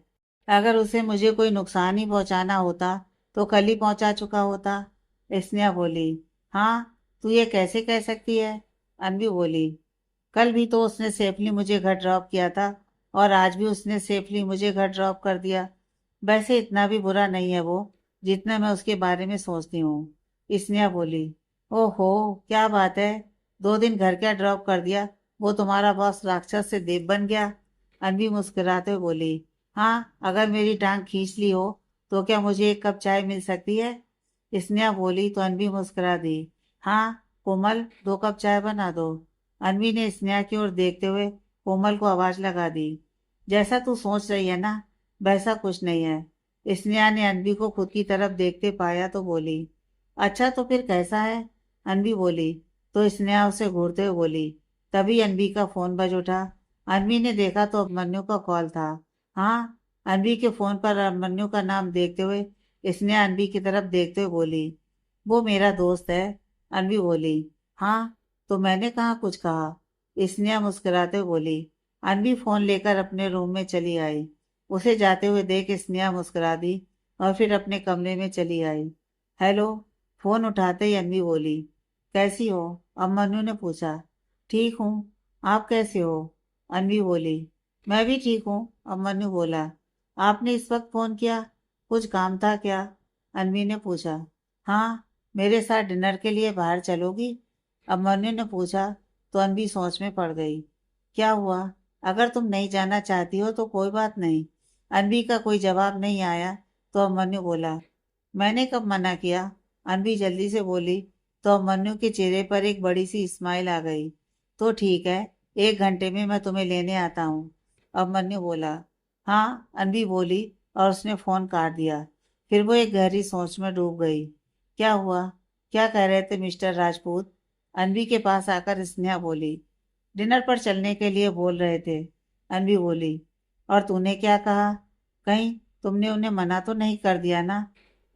[SPEAKER 1] अगर उसे मुझे कोई नुकसान ही पहुंचाना होता तो कल ही पहुंचा चुका होता। स्नेहा बोली, हाँ, तू ये कैसे कह सकती है। अनवी बोली, कल भी तो उसने सेफली मुझे घर ड्रॉप किया था और आज भी उसने सेफली मुझे घर ड्रॉप कर दिया। वैसे इतना भी बुरा नहीं है वो, जितना मैं उसके बारे में सोचती हूँ। स्नेहा बोली, ओहो, क्या बात है। 2 दिन घर क्या ड्रॉप कर दिया, वो तुम्हारा बॉस राक्षस से देव बन गया। अनवी मुस्कुराते हुए बोली, हाँ, अगर मेरी टांग खींच ली हो तो क्या मुझे एक कप चाय मिल सकती है। स्नेहा बोली तो अनवी मुस्कुरा दी। हाँ, कोमल 2 कप चाय बना दो। अनवी ने स्नेहा की ओर देखते हुए कोमल को आवाज लगा दी। जैसा तू सोच रही है ना, वैसा कुछ नहीं है। स्नेहा ने अनवी को खुद की तरफ देखते पाया तो बोली, अच्छा तो फिर कैसा है। अनवी बोली तो स्नेहा उसे घूरते हुए बोली। तभी अनवी का फोन बज उठा। अनवी ने देखा तो अभिमन्यु का कॉल था। हाँ, अनवी के फोन पर अभिमन्यु का नाम देखते हुए स्नेहा अनवी की तरफ देखते हुए बोली, वो मेरा दोस्त है। अनवी बोली, हाँ, तो मैंने कहाँ कुछ कहा। स्नेहा मुस्कुराते हुए बोली। अनवी फोन लेकर अपने रूम में चली आई। उसे जाते हुए देख स्नेहा मुस्कुरा दी और फिर अपने कमरे में चली आई। हेलो, फोन उठाते ही अनवी बोली, कैसी हो। अभिमन्यु ने पूछा। ठीक हूँ, आप कैसे हो। अनवी बोली, मैं भी ठीक हूँ। अभिमन्यु बोला, आपने इस वक्त फोन किया, कुछ काम था क्या। अनवी ने पूछा। हाँ, मेरे साथ डिनर के लिए बाहर चलोगी। अभिमन्यु ने पूछा तो अनवी सोच में पड़ गई। क्या हुआ, अगर तुम नहीं जाना चाहती हो तो कोई बात नहीं। अनवी का कोई जवाब नहीं आया तो अभिमन्यु बोला, मैंने कब मना किया। अनवी जल्दी से बोली तो अभिमन्यु के चेहरे पर एक बड़ी सी स्माइल आ गई। तो ठीक है, 1 घंटे में मैं तुम्हें लेने आता हूँ। अभिमन्यु बोला। हाँ, अनवी बोली और उसने फोन काट दिया। फिर वो एक गहरी सोच में डूब गई। क्या हुआ, क्या कह रहे थे मिस्टर राजपूत। अनवी के पास आकर स्नेहा बोली, डिनर पर चलने के लिए बोल रहे थे। अनवी बोली, और तूने क्या कहा। कहीं तुमने उन्हें मना तो नहीं कर दिया ना।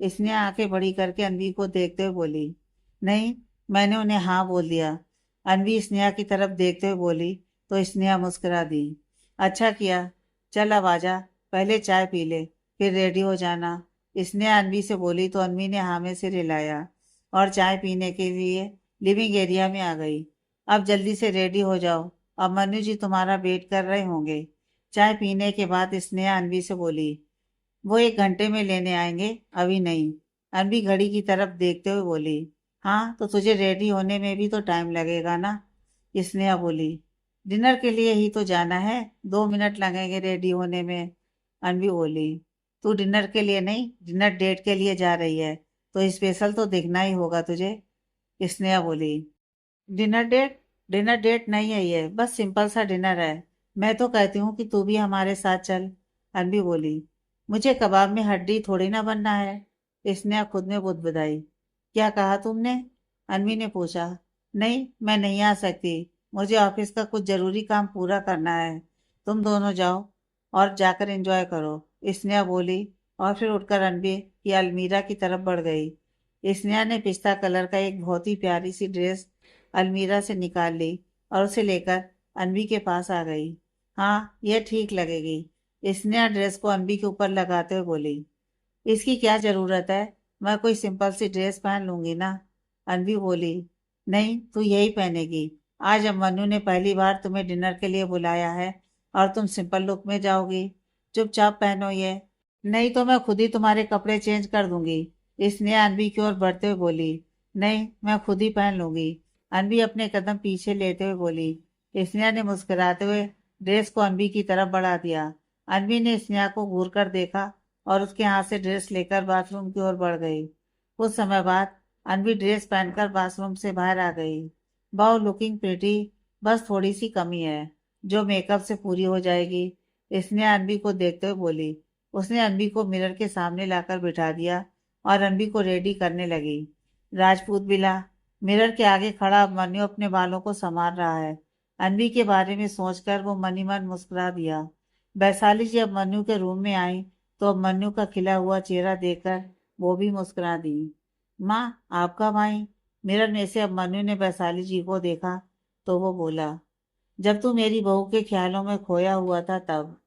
[SPEAKER 1] स्नेहा आंखें बड़ी करके अनवी को देखते हुए बोली, नहीं, मैंने उन्हें हाँ बोल दिया। अनवी स्नेहा की तरफ देखते हुए बोली तो स्नेहा मुस्कुरा दी। अच्छा किया, चल अब आजा, पहले चाय पी ले, फिर रेडी हो जाना। स्नेहा अनवी से बोली तो अनवी ने हाँ में सिर हिलाया और चाय पीने के लिए लिविंग एरिया में आ गई। अब जल्दी से रेडी हो जाओ, अब मनु जी तुम्हारा वेट कर रहे होंगे। चाय पीने के बाद स्नेहा अनवी से बोली, वो 1 घंटे में लेने आएंगे, अभी नहीं। अनवी घड़ी की तरफ देखते हुए बोली, हाँ, तो तुझे रेडी होने में भी तो टाइम लगेगा ना। स्नेहा बोली, डिनर के लिए ही तो जाना है, 2 मिनट लगेंगे रेडी होने में। अनवी बोली, तू डिनर के लिए नहीं, डिनर डेट के लिए जा रही है, तो स्पेशल तो दिखना ही होगा तुझे। स्नेहा बोली, डिनर डेट, डिनर डेट नहीं है ये, बस सिंपल सा डिनर है। मैं तो कहती हूँ कि तू भी हमारे साथ चल। अनबी बोली, मुझे कबाब में हड्डी थोड़ी ना बनना है। स्नेहा खुद में बुदबुदाई। क्या कहा तुमने? अनवी ने पूछा। नहीं, मैं नहीं आ सकती। मुझे ऑफिस का कुछ जरूरी काम पूरा करना है। तुम दोनों जाओ और जाकर एंजॉय करो। स्नेहा बोली और फिर उठकर अनवी की अलमीरा की तरफ बढ़ गई। स्नेहा ने पिस्ता कलर का एक बहुत ही प्यारी सी ड्रेस अलमीरा से निकाल ली और उसे लेकर अनवी के पास आ गई। हाँ, यह ठीक लगेगी। स्नेहा ड्रेस को अनवी के ऊपर लगाते हुए बोली। इसकी क्या जरूरत है? मैं कोई सिंपल सी ड्रेस पहन लूंगी ना। अनवी बोली। नहीं, तू यही पहनेगी। आज अम्मन्नू ने पहली बार तुम्हें डिनर के लिए बुलाया है और तुम सिंपल लुक में जाओगी। चुपचाप पहनो ये, नहीं तो मैं खुद ही तुम्हारे कपड़े चेंज कर दूंगी। इसने अनवी की ओर बढ़ते हुए बोली। नहीं, मैं खुद ही पहन लूंगी। अनवी अपने कदम पीछे लेते हुए बोली। स्नेहा ने मुस्कुराते हुए ड्रेस को अनवी की तरफ बढ़ा दिया। अनवी ने स्नेहा को घूर कर देखा और उसके हाथ से ड्रेस लेकर बाथरूम की ओर बढ़ गई। कुछ समय बाद अनवी ड्रेस पहनकर बाथरूम से बाहर आ गई। Wow, looking pretty. बस थोड़ी सी कमी है जो मेकअप से पूरी हो जाएगी। स्नेहा अनवी को देखते हुए बोली। उसने अनवी को मिरर के सामने लाकर बिठा दिया और अनवी को रेडी करने लगी। राजपूत बिला। मिरर के आगे खड़ा अभिमन्यु अपने बालों को संवार रहा है। अनवी के बारे में सोचकर वो मन ही मन मुस्कुरा दिया। वैशाली जी अभिमन्यु के रूम में आई तो अभिमन्यु का खिला हुआ चेहरा देखकर वो भी मुस्कुरा दी। माँ, आप कब आई? मिरर में से अभिमन्यु ने वैशाली जी को देखा तो वो बोला। जब तू मेरी बहू के ख्यालों में खोया हुआ था तब।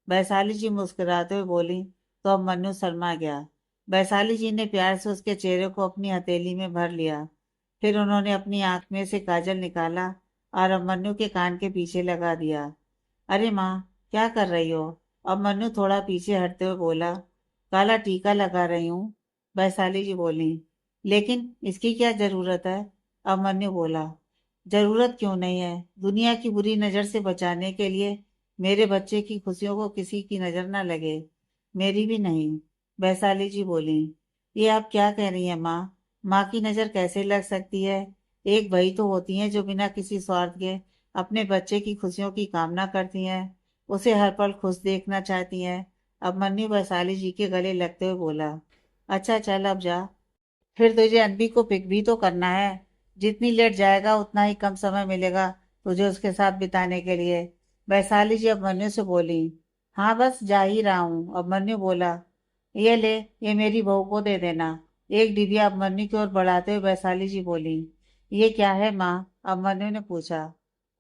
[SPEAKER 1] वैशाली जी मुस्कुराते हुए बोली तो अभिमन्यु शर्मा गया। वैशाली जी ने प्यार से उसके चेहरे को अपनी हथेली में भर लिया। फिर उन्होंने अपनी आंख में से काजल निकाला और अभिमन्यु के कान के पीछे लगा दिया। अरे माँ, क्या कर रही हो? अभिमन्यु थोड़ा पीछे हटते हुए बोला। काला टीका लगा रही हूँ। वैशाली जी बोली। लेकिन इसकी क्या जरूरत है? अभिमन्यु बोला। जरूरत क्यों नहीं है? दुनिया की बुरी नजर से बचाने के लिए। मेरे बच्चे की खुशियों को किसी की नजर ना लगे। मेरी भी नहीं। वैशाली जी बोली। ये आप क्या कह रही हैं माँ? माँ की नजर कैसे लग सकती है? एक वही तो होती है जो बिना किसी स्वार्थ के अपने बच्चे की खुशियों की कामना करती हैं, उसे हर पल खुश देखना चाहती हैं। अब मन्नू वैशाली जी के गले लगते हुए बोला। अच्छा चल, अब जा। फिर तुझे अनबी को पिक भी तो करना है। जितनी लेट जाएगा उतना ही कम समय मिलेगा तुझे उसके साथ बिताने के लिए। वैशाली जी अभिमन्यु से बोली। हाँ, बस जा ही रहा हूँ। अभिमन्यु बोला। ये ले, ये मेरी बहू को दे देना। एक डिबिया अभिमन्यु की ओर बढ़ाते हुए वैशाली जी बोली। ये क्या है माँ? अभिमन्यु ने पूछा।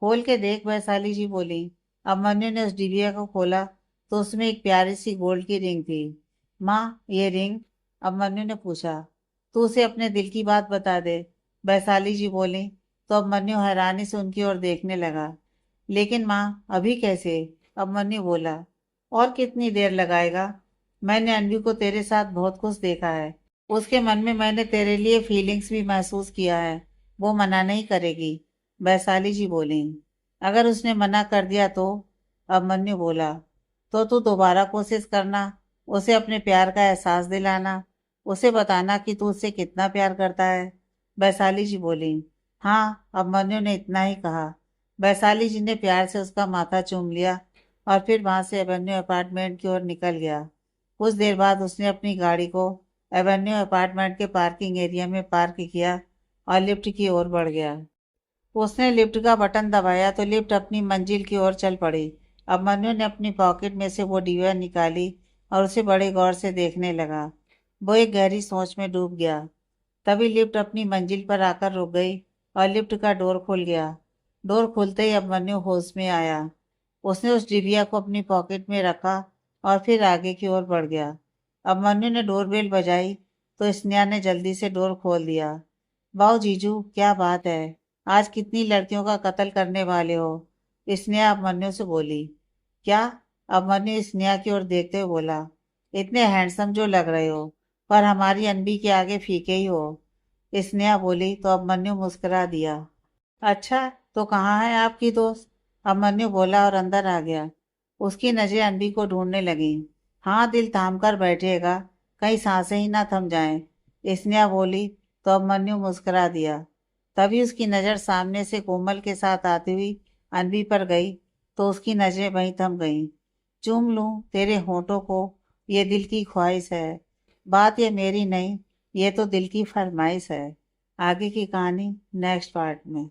[SPEAKER 1] खोल के देख, वैशाली जी बोली। अभिमन्यु ने उस डिबिया को खोला तो उसमें एक प्यारी सी गोल्ड की रिंग थी। माँ, ये रिंग? अभिमन्यु ने पूछा। तू उसे अपने दिल की बात बता दे, वैशाली जी बोली। तो अभिमन्यु हैरानी से उनकी ओर देखने लगा। लेकिन माँ, अभी कैसे? अभिमन्यु बोला। और कितनी देर लगाएगा? मैंने अनवी को तेरे साथ बहुत खुश देखा है। उसके मन में मैंने तेरे लिए फीलिंग्स भी महसूस किया है। वो मना नहीं करेगी। वैशाली जी बोली। अगर उसने मना कर दिया तो? अभिमन्यु बोला। तो तू दोबारा कोशिश करना, उसे अपने प्यार का एहसास दिलाना, उसे बताना कि तू उससे कितना प्यार करता है। वैशाली जी बोली। हाँ, अभिमन्यु ने इतना ही कहा। वैशाली जी ने प्यार से उसका माथा चूम लिया और फिर वहां से एवेन्यू अपार्टमेंट की ओर निकल गया। कुछ देर बाद उसने अपनी गाड़ी को एवेन्यू अपार्टमेंट के पार्किंग एरिया में पार्क किया और लिफ्ट की ओर बढ़ गया। उसने लिफ्ट का बटन दबाया तो लिफ्ट अपनी मंजिल की ओर चल पड़ी। अभिमन्यु ने अपनी पॉकेट में से वो डिबिया निकाली और उसे बड़े गौर से देखने लगा। वो एक गहरी सोच में डूब गया। तभी लिफ्ट अपनी मंजिल पर आकर रुक गई और लिफ्ट का डोर खुल गया। डोर खुलते ही अभिमन्यु होश में आया। उसने उस डिबिया को अपनी पॉकेट में रखा और फिर आगे की ओर बढ़ गया। अभिमन्यु ने डोरबेल बजाई तो स्नेहा ने जल्दी से डोर खोल दिया। वाह जीजू, क्या बात है। आज कितनी लड़कियों का कत्ल करने वाले हो? स्नेहा अभिमन्यु से बोली। क्या? अभिमन्यु स्नेहा की ओर देखते हुए बोला। इतने हैंडसम जो लग रहे हो, पर हमारी अनबी के आगे फीके ही हो। स्नेहा बोली तो अभिमन्यु मुस्कुरा दिया। अच्छा, तो कहाँ है आपकी दोस्त? अभिमन्यु बोला और अंदर आ गया। उसकी नजरें अनबी को ढूंढने लगी। हाँ, दिल थाम कर बैठेगा, कहीं सांसें ही ना थम जाएं। स्नेहा बोली तो अभिमन्यु मुस्कुरा दिया। तभी उसकी नज़र सामने से कोमल के साथ आती हुई अनवी पर गई तो उसकी नज़रें वहीं थम गईं। चूम लूं तेरे होठों को, ये दिल की ख्वाहिश है। बात ये मेरी नहीं, ये तो दिल की फरमाइश है। आगे की कहानी नेक्स्ट पार्ट में।